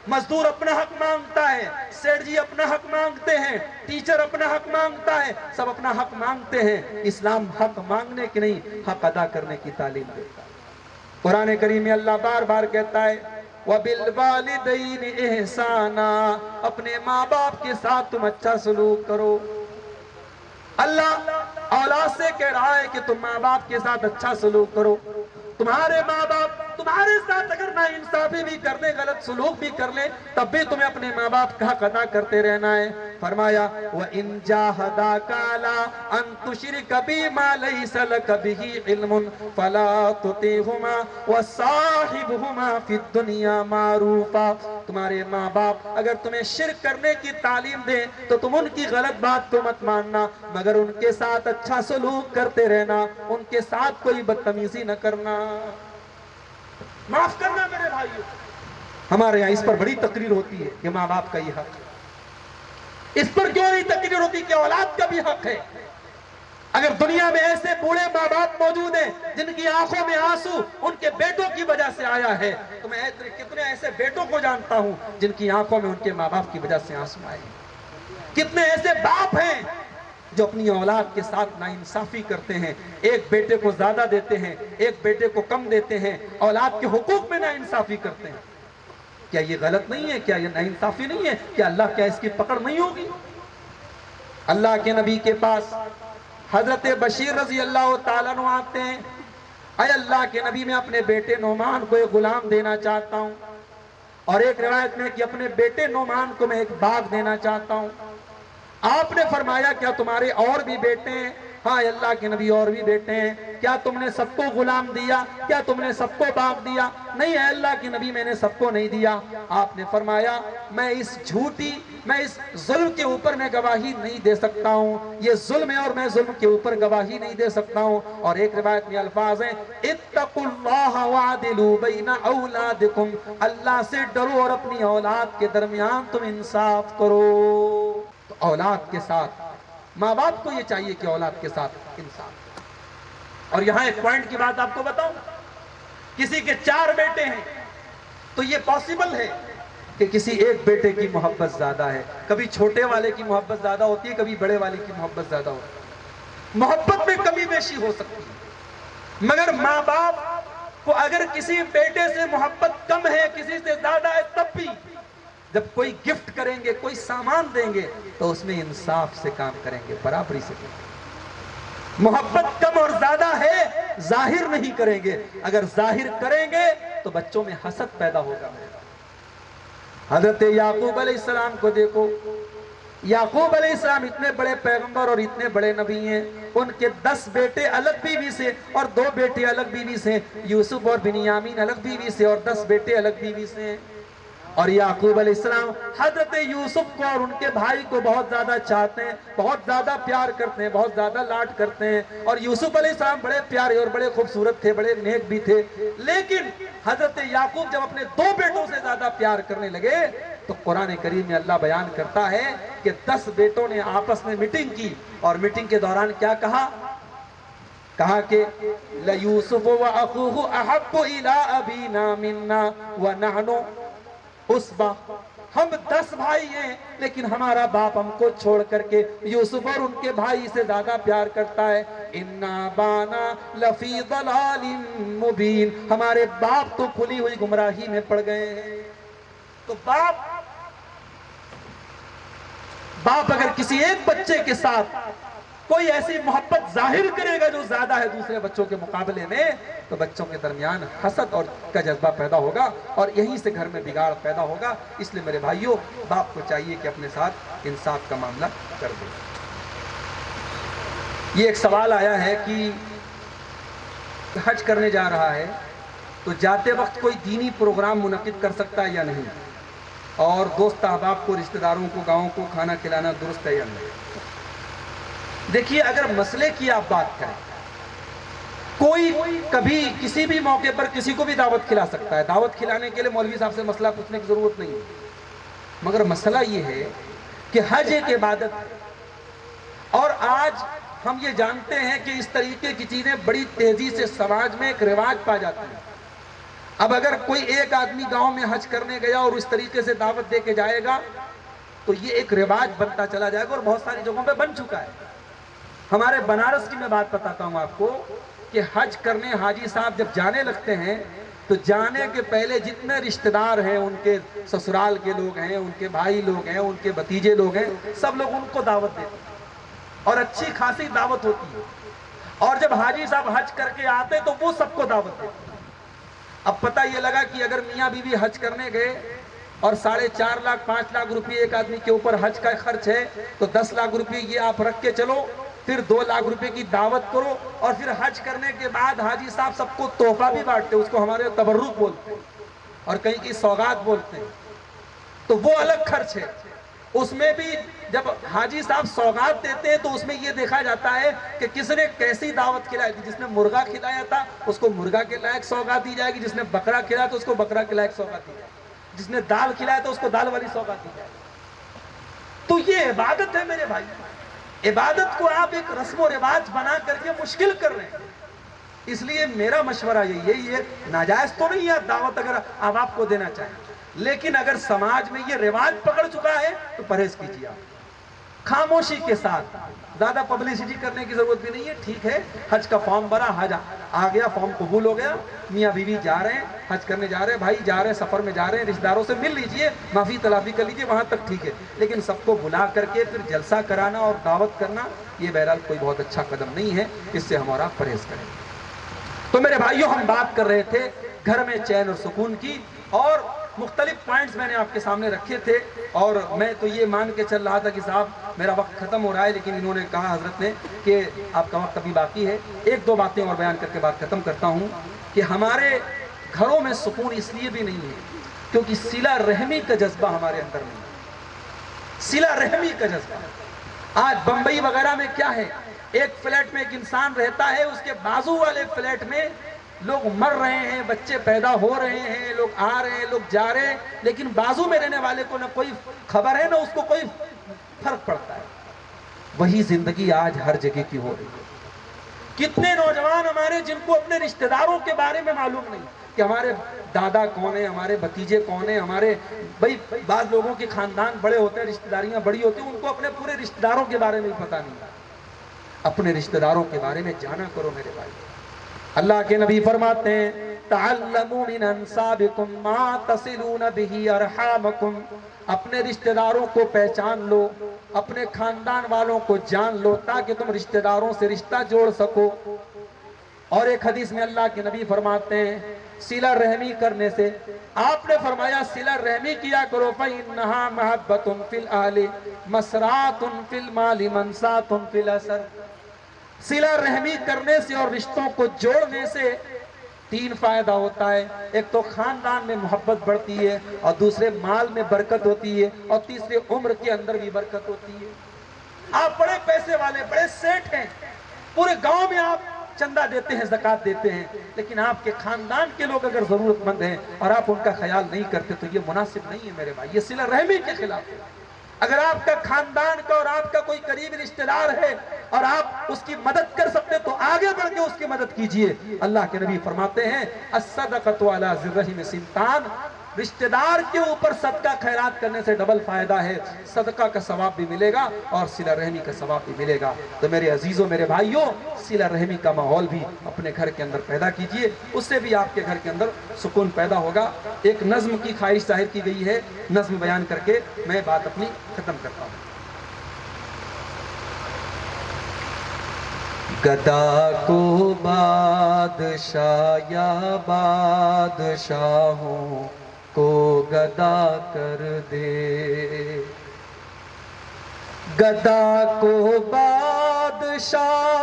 مزدور اپنا حق مانگتا ہے، سیٹھ جی اپنا حق مانگتے ہیں، ٹیچر اپنا حق مانگتا ہے، سب اپنا حق مانگتے ہیں. اسلام حق مانگنے کی نہیں، حق ادا کرنے کی تعلیم دیتا ہے. قرآن کریم میں اللہ بار بار کہتا ہے وَبِالْوَالِدَيْنِ إِحْسَانًا، اپنے ماں باپ کے ساتھ تم اچھا سلوک کرو. اللہ اولاد سے کہہ رہا ہے کہ تم ماں باپ کے ساتھ اچھا سلوک کرو. تمہارے ماں باپ تمہارے ساتھ اگر ناانصافی بھی کر لیں، غلط سلوک بھی کر لیں، تب بھی تمہیں اپنے ماں باپ کا حق ادا کرتے رہنا ہے. فرمایا وَإِن جَاهَدَاكَ عَلَىٰ أَن تُشْرِكَ بِي مَا لَيْسَ لَكَ بِهِ عِلْمٌ فَلَا تُطِعْهُمَا وَصَاحِبْهُمَا فِي الدُّنْيَا مَعْرُوفًا. تمہارے ماں باپ اگر تمہیں شرک کرنے کی تعلیم دیں تو تم ان کی غلط بات کو مت ماننا، مگر ان کے ساتھ اچھا سلوک کرتے رہنا، ان کے ساتھ کوئی بدتمیزی نہ کرنا. معاف کرنا میرے بھائیو. ہمارے یہاں اس پر بڑی تقریر ہوتی ہے کہ ماں باپ کا یہ حق ہے. اس پر کیوں نہیں تقریر ہوتی کہ اولاد کا بھی حق ہے؟ اگر دنیا میں ایسے بوڑھے ماں باپ موجود ہیں جن کی آنکھوں میں آنسو ان کے بیٹوں کی وجہ سے آیا ہے، تو میں کتنے ایسے بیٹوں کو جانتا ہوں جن کی آنکھوں میں ان کے ماں باپ کی وجہ سے آنسو آئے. کتنے ایسے باپ ہیں جو اپنی اولاد کے ساتھ ناانصافی کرتے ہیں، ایک بیٹے کو زیادہ دیتے ہیں، ایک بیٹے کو کم دیتے ہیں، اولاد کے حقوق میں ناانصافی کرتے ہیں. کیا یہ غلط نہیں ہے؟ کیا یہ ناانصافی نہیں ہے؟ کیا اللہ کیا اس کی پکڑ نہیں ہوگی؟ اللہ کے نبی کے پاس حضرت بشیر رضی اللہ تعالیٰ عنہ آتے ہیں. اے اللہ کے نبی، میں اپنے بیٹے نعمان کو ایک غلام دینا چاہتا ہوں، اور ایک روایت میں کہ اپنے بیٹے نعمان کو میں ایک باغ دینا چاہتا ہوں. آپ نے فرمایا کیا تمہارے اور بھی بیٹے ہیں؟ ہاں اللہ کے نبی اور بھی بیٹے ہیں، کیا تم نے سب کو غلام دیا؟ کیا تم نے سب کو باپ دیا؟ نہیں ہے اللہ کے نبی، میں نے سب کو نہیں دیا۔ آپ نے فرمایا میں اس ظلم کے اوپر میں گواہی نہیں دے سکتا ہوں، یہ ظلم ہے اور میں ظلم کے اوپر گواہی نہیں دے سکتا ہوں۔ اور ایک روایت میں الفاظ ہیں اتقوا اللہ وعدلوا بین اولادکم، اللہ سے ڈرو اور اپنی اولاد کے درمیان تم انصاف کرو۔ تو اولاد کے ساتھ، ماں باپ کو یہ چاہیے کہ اولاد کے ساتھ انصاف۔ اور یہاں ایک پوائنٹ کی بات آپ کو بتاؤں، کسی کے 4 بیٹے ہیں تو یہ پاسبل ہے کہ کسی ایک بیٹے کی محبت زیادہ ہے، کبھی چھوٹے والے کی محبت زیادہ ہوتی ہے، کبھی بڑے والے کی محبت زیادہ ہوتی ہے، محبت میں کمی بیشی ہو سکتی ہے، مگر ماں باپ کو اگر کسی بیٹے سے محبت کم ہے، کسی سے زیادہ ہے، تب بھی جب کوئی گفٹ کریں گے، کوئی سامان دیں گے تو اس میں انصاف سے کام کریں گے، برابری سے کریں گے۔ محبت کم اور زیادہ ہے ظاہر نہیں کریں گے، اگر ظاہر کریں گے تو بچوں میں حسد پیدا ہوگا۔ حضرت یعقوب علیہ السلام کو دیکھو، یعقوب علیہ السلام اتنے بڑے پیغمبر اور اتنے بڑے نبی ہیں، ان کے 10 بیٹے الگ بیوی سے اور 2 بیٹے الگ بیوی سے، یوسف اور بنیامین الگ بیوی سے اور 10 بیٹے الگ بیوی سے ہیں۔ اور یعقوب علیہ السلام حضرت یوسف کو اور ان کے بھائی کو بہت زیادہ چاہتے ہیں، بہت زیادہ پیار کرتے ہیں، بہت زیادہ لاڈ کرتے ہیں۔ اور یوسف علیہ السلام بڑے پیارے اور بڑے خوبصورت تھے، بڑے نیک بھی تھے، لیکن حضرت یعقوب جب اپنے 2 بیٹوں سے زیادہ پیار کرنے لگے تو قرآن کریم میں اللہ بیان کرتا ہے کہ 10 بیٹوں نے آپس میں میٹنگ کی، اور میٹنگ کے دوران کیا کہا کہ لَيُوسُفُ وَأَخُوهُ أَحَبُّ إِلَىٰ أَبِينَا مِنَّا وَنَحْنُ عُصْبَةٌ، ہم 10 بھائی ہیں لیکن ہمارا باپ ہم کو چھوڑ کر کے یوسف اور ان کے بھائی سے زیادہ پیار کرتا ہے۔ اِنَّا بَانَا لَفِي ضَلَالٍ مُبِينٍ، ہمارے باپ تو کھلی ہوئی گمراہی میں پڑ گئے ہیں۔ تو باپ اگر کسی ایک بچے کے ساتھ کوئی ایسی محبت ظاہر کرے گا جو زیادہ ہے دوسرے بچوں کے مقابلے میں، تو بچوں کے درمیان حسد اور کا جذبہ پیدا ہوگا اور یہیں سے گھر میں بگاڑ پیدا ہوگا۔ اس لیے میرے بھائیوں، باپ کو چاہیے کہ اپنے ساتھ انصاف کا معاملہ کر دے۔ یہ ایک سوال آیا ہے کہ حج کرنے جا رہا ہے تو جاتے وقت کوئی دینی پروگرام منعقد کر سکتا ہے یا نہیں، اور دوست احباب کو، رشتہ داروں کو، گاؤں کو کھانا کھلانا درست ہے یا نہیں۔ دیکھیے، اگر مسئلے کی آپ بات کریں، کوئی کبھی کسی بھی موقع پر کسی کو بھی دعوت کھلا سکتا ہے، دعوت کھلانے کے لیے مولوی صاحب سے مسئلہ پوچھنے کی ضرورت نہیں ہے، مگر مسئلہ یہ ہے کہ حج ایک عبادت ہے، اور آج ہم یہ جانتے ہیں کہ اس طریقے کی چیزیں بڑی تیزی سے سماج میں ایک رواج پا جاتی ہیں۔ اب اگر کوئی ایک آدمی گاؤں میں حج کرنے گیا اور اس طریقے سے دعوت دے کے جائے گا تو یہ ایک رواج بنتا چلا جائے گا، اور بہت ساری جگہوں پہ بن چکا ہے۔ ہمارے بنارس کی میں بات بتاتا ہوں آپ کو کہ حج کرنے حاجی صاحب جب جانے لگتے ہیں تو جانے کے پہلے جتنے رشتہ دار ہیں، ان کے سسرال کے لوگ ہیں، ان کے بھائی لوگ ہیں، ان کے بھتیجے لوگ ہیں، سب لوگ ان کو دعوت دیتے ہیں اور اچھی خاصی دعوت ہوتی ہے۔ اور جب حاجی صاحب حج کر کے آتے تو وہ سب کو دعوت دیتے ہیں۔ اب پتہ یہ لگا کہ اگر میاں بیوی حج کرنے گئے اور 4.5 لاکھ 5 لاکھ روپے ایک آدمی کے اوپر حج کا خرچ ہے تو 10 لاکھ روپے یہ آپ رکھ کے چلو، پھر 2 لاکھ روپے کی دعوت کرو، اور پھر حج کرنے کے بعد حاجی صاحب سب کو تحفہ بھی بانٹتے ہیں، اس کو ہمارے تبرک بولتے ہیں اور کہیں کی سوغات بولتے ہیں، تو وہ الگ خرچ ہے۔ اس میں بھی جب حاجی صاحب سوغات دیتے ہیں تو اس میں یہ دیکھا جاتا ہے کہ کس نے کیسی دعوت کھلائی تھی۔ جس نے مرغا کھلایا تھا اس کو مرغا کے لائق سوغات دی جائے گی، جس نے بکرا کھلایا تو اس کو بکرا کے لائق سوغات دی جائے گی، جس نے دال کھلایا تو اس کو دال والی سوغات دی جائے گی۔ تو یہ عبادت ہے میرے بھائی، عبادت کو آپ ایک رسم و رواج بنا کر کے مشکل کر رہے ہیں۔ اس لیے میرا مشورہ یہی ہے، ناجائز تو نہیں ہے دعوت اگر آپ کو دینا چاہیں، لیکن اگر سماج میں یہ رواج پکڑ چکا ہے تو پرہیز کیجیے آپ، خاموشی کے ساتھ، زیادہ پبلسٹی کرنے کی ضرورت بھی نہیں ہے۔ ٹھیک ہے، حج کا فارم بھرا، حج آ گیا، فارم قبول ہو گیا، میاں بیوی جا رہے ہیں، حج کرنے جا رہے ہیں، بھائی جا رہے ہیں، سفر میں جا رہے ہیں، رشتہ داروں سے مل لیجئے، معافی تلافی کر لیجئے، وہاں تک ٹھیک ہے، لیکن سب کو بلا کر کے پھر جلسہ کرانا اور دعوت کرنا یہ بہرحال کوئی بہت اچھا قدم نہیں ہے، اس سے ہمارا پرہیز کریں۔ تو میرے بھائیوں، ہم بات کر رہے تھے گھر میں چین اور سکون کی، اور مختلف پوائنٹس میں نے آپ کے سامنے رکھے تھے اور میں تو یہ مان کے چل رہا تھا کہ صاحب میرا وقت ختم ہو رہا ہے، لیکن انہوں نے کہا حضرت نے کہ آپ کا وقت ابھی باقی ہے. ایک دو باتیں اور بیان کر کے بات ختم کرتا ہوں کہ ہمارے گھروں میں سکون اس لیے بھی نہیں ہے کیونکہ صلہ رحمی کا جذبہ ہمارے اندر نہیں ہے. صلہ رحمی کا جذبہ. آج بمبئی وغیرہ میں کیا ہے، ایک فلیٹ میں ایک انسان رہتا ہے، اس کے بازو والے فلیٹ میں لوگ مر رہے ہیں، بچے پیدا ہو رہے ہیں، لوگ آ رہے ہیں، لوگ جا رہے ہیں، لیکن بازو میں رہنے والے کو نہ کوئی خبر ہے نہ اس کو کوئی فرق پڑتا ہے. وہی زندگی آج ہر جگہ کی ہو رہی ہے. کتنے نوجوان ہمارے جن کو اپنے رشتہ داروں کے بارے میں معلوم نہیں کہ ہمارے دادا کون ہیں، ہمارے بھتیجے کون ہیں، ہمارے بعض لوگوں کے خاندان بڑے ہوتے ہیں، رشتہ داریاں بڑی ہوتی ہیں، ان کو اپنے پورے رشتہ داروں کے بارے میں پتہ نہیں. اپنے رشتہ داروں کے بارے میں جانا کرو میرے بھائی. اللہ کے نبی فرماتے ہیں تعلموا من انسابکم ما تصلون به ارحامکم. اپنے رشتہ داروں کو پہچان لو، اپنے خاندان والوں کو جان لو تاکہ تم رشتہ داروں سے رشتہ جوڑ سکو. اور ایک حدیث میں اللہ کے نبی فرماتے ہیں صلہ رحمی کرنے سے، آپ نے فرمایا صلہ رحمی کیا کرو فإنہا محبۃ فی الآل مسرات فی المال منسات فی الاثر. صلہ رحمی کرنے سے اور رشتوں کو جوڑنے سے تین فائدہ ہوتا ہے. ایک تو خاندان میں محبت بڑھتی ہے، اور دوسرے مال میں برکت ہوتی ہے، اور تیسرے عمر کے اندر بھی برکت ہوتی ہے. آپ بڑے پیسے والے، بڑے سیٹ ہیں، پورے گاؤں میں آپ چندہ دیتے ہیں، زکوٰۃ دیتے ہیں، لیکن آپ کے خاندان کے لوگ اگر ضرورت مند ہیں اور آپ ان کا خیال نہیں کرتے تو یہ مناسب نہیں ہے میرے بھائی، یہ صلہ رحمی کے خلاف ہے. اگر آپ کا خاندان کا اور آپ کا کوئی قریبی رشتہ دار ہے اور آپ اس کی مدد کر سکتے تو آگے بڑھ کے اس کی مدد کیجئے. اللہ کے نبی فرماتے ہیں الصدقۃ علی ذی الرحم سنتان. رشتہ دار کے اوپر صدقہ خیرات کرنے سے ڈبل فائدہ ہے، صدقہ کا ثواب بھی ملے گا اور صلہ رحمی کا ثواب بھی ملے گا. تو میرے عزیزوں، میرے بھائیوں، صلہ رحمی کا ماحول بھی اپنے گھر کے اندر پیدا کیجئے، اس سے بھی آپ کے گھر کے اندر سکون پیدا ہوگا. ایک نظم کی خواہش ظاہر کی گئی ہے، نظم بیان کر کے میں بات اپنی ختم کرتا ہوں. گدا کو بادشاہ یا بادشاہوں کو گدا کر دے. گدا کو بادشاہ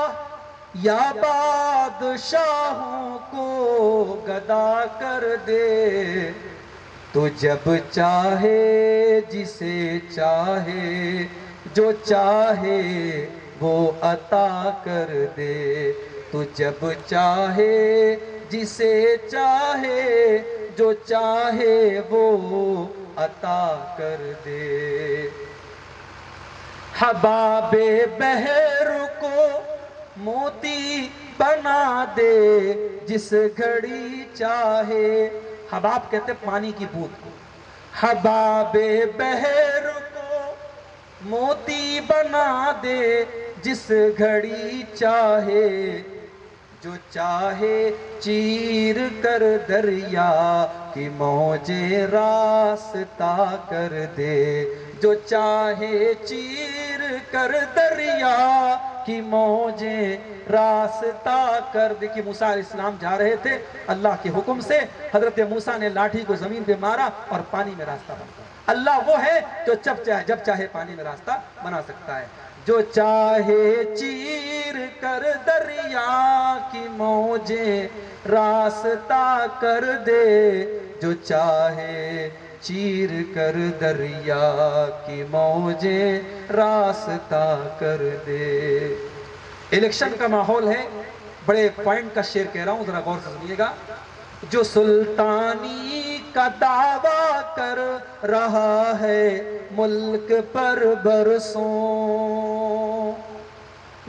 یا بادشاہوں کو گدا کر دے. تو جب چاہے جسے چاہے جو چاہے وہ عطا کر دے. تو جب چاہے جسے چاہے جو چاہے وہ عطا کر دے. حباب بحر کو موتی بنا دے جس گھڑی چاہے. حباب کہتے پانی کی بوند کو. حباب بحر کو موتی بنا دے جس گھڑی چاہے. جو چاہے چیر کر دریا کی موجیں راستہ کر دے. جو چاہے چیر کر دریا کی موجیں راستہ کر دے. کہ موسیٰ علیہ السلام جا رہے تھے، اللہ کے حکم سے حضرت موسیٰ نے لاٹھی کو زمین پہ مارا اور پانی میں راستہ بن گیا. اللہ وہ ہے جو جب چاہے پانی میں راستہ بنا سکتا ہے. جو چاہے چیر کر دریا کی موجیں راستہ کر دے. جو چاہے چیر کر دریا کی موجیں راستہ کر دے. الیکشن کا ماحول ہے، بڑے پوائنٹ کا شعر کہہ رہا ہوں، ذرا غور سے سنیے گا. جو سلطانی کا دعویٰ کر رہا ہے ملک پر برسوں.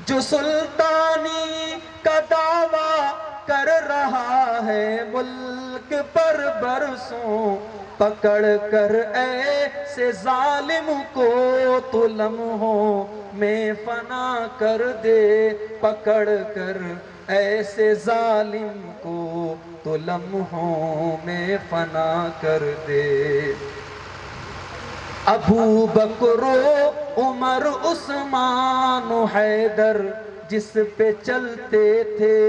جو سلطانی کا دعویٰ کر رہا ہے ملک پر برسوں. پکڑ کر ایسے ظالم کو تو لمحوں میں فنا کر دے. پکڑ کر ایسے ظالم کو تو لمحوں میں فنا کر دے. ابو بکر و عمر عثمان و حیدر جس پہ چلتے تھے.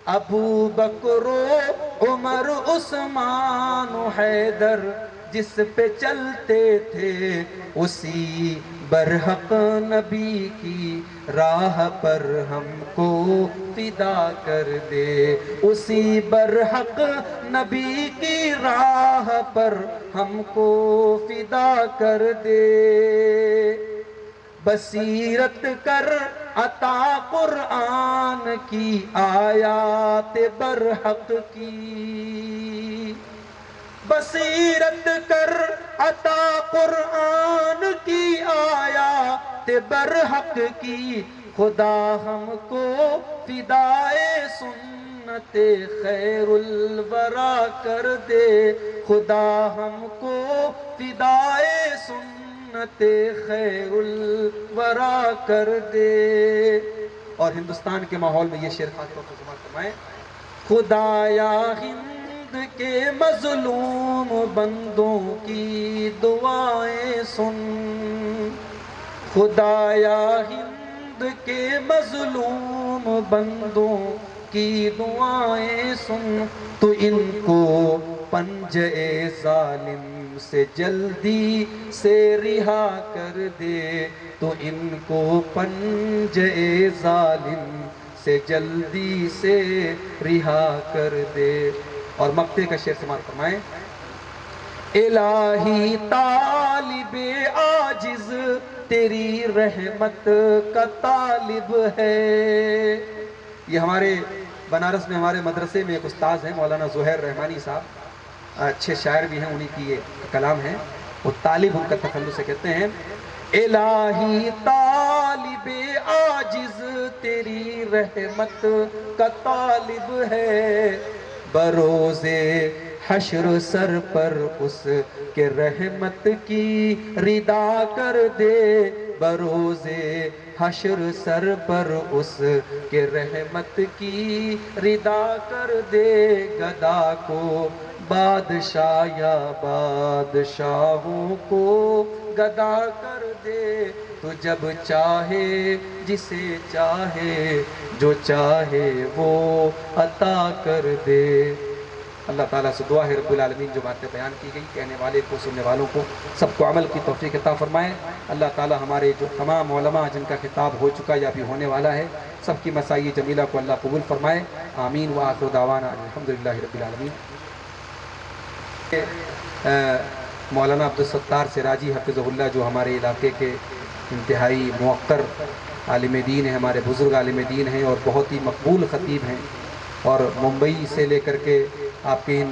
ابو بکر و عمر عثمان و حیدر جس پہ چلتے تھے اسی برحق نبی کی راہ پر ہم کو فدا کر دے، اسی برحق نبی کی راہ پر ہم کو فدا کر دے۔ بصیرت کر عطا قرآن کی آیات برحق کی، بصیرت کر عطا قرآن کی آیات برحق کی، خدا ہم کو فدائے سنت خیر الورا کر دے، خدا ہم کو فدائے سنت خیر الورا کر دے۔ اور ہندوستان کے ماحول میں یہ شعر خاص طور پر سماعت فرمائیں، خدایا ہند کے مظلوم بندوں کی دعائیں سن، خدایا ہند کے مظلوم بندوں کی دعائیں سن، تو ان کو پنجے ظالم سے جلدی سے رہا کر دے، تو ان کو پنجے ظالم سے جلدی سے رہا کر دے۔ اور مقطع کا شعر سماعت فرمائیں، الہی طالب عاجز تیری رحمت کا طالب ہے۔ یہ ہمارے بنارس میں ہمارے مدرسے میں ایک استاذ ہیں مولانا زہیر رحمانی صاحب، اچھے شاعر بھی ہیں، انہی کی یہ کلام ہے، وہ طالب ان کا تخلص سے کہتے ہیں، الہی طالب عاجز تیری رحمت کا طالب ہے، بروز حشر سر پر اس کے رحمت کی ردا کر دے، بروز حشر سر پر اس کے رحمت کی ردا کر دے، گدا کو بادشاہ یا بادشاہوں کو گدا کر دے، تو جب چاہے جسے چاہے جو چاہے وہ عطا کر دے۔ اللہ تعالیٰ سے دعا ہے رب العالمین جو باتیں بیان کی گئی کہنے والے کو سننے والوں کو سب کو عمل کی توفیق عطا فرمائے۔ اللہ تعالیٰ ہمارے جو تمام علماء جن کا خطاب ہو چکا یا بھی ہونے والا ہے سب کی مساعی جمیلہ کو اللہ قبول فرمائے، آمین وآخر دعوانا الحمدللہ رب العالمین۔ مولانا عبدالستار سراجی حفظہ اللہ جو ہمارے علاقے کے انتہائی موقر عالم دین ہیں، ہمارے بزرگ عالم دین ہیں اور بہت ہی مقبول خطیب ہیں، اور ممبئی سے لے کر کے آپ کے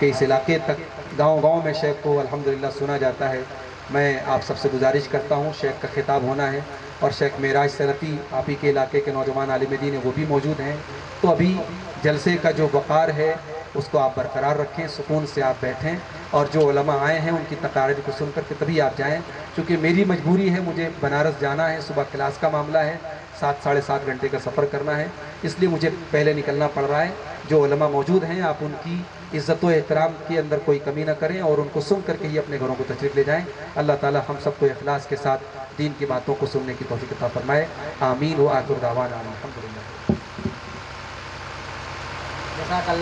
اس علاقے تک گاؤں گاؤں میں شیخ کو الحمدللہ سنا جاتا ہے۔ میں آپ سب سے گزارش کرتا ہوں، شیخ کا خطاب ہونا ہے اور شیخ معراج سلفی آپ ہی کے علاقے کے نوجوان عالم دین ہیں وہ بھی موجود ہیں، تو ابھی جلسے کا جو وقار ہے اس کو آپ برقرار رکھیں، سکون سے آپ بیٹھیں، اور جو علماء آئے ہیں ان کی تقاریر کو سن کر کے تبھی آپ جائیں، چونکہ میری مجبوری ہے، مجھے بنارس جانا ہے، صبح کلاس کا معاملہ ہے، 7-7.5 گھنٹے کا سفر کرنا ہے، اس لیے مجھے پہلے نکلنا پڑ رہا ہے۔ جو علماء موجود ہیں آپ ان کی عزت و احترام کے اندر کوئی کمی نہ کریں اور ان کو سن کر کے ہی اپنے گھروں کو تشریف لے جائیں۔ اللہ تعالی ہم سب کو اخلاص کے ساتھ دین کی باتوں کو سننے کی توفیق عطا فرمائے، آمین وآخر دعوانا الحمدللہ۔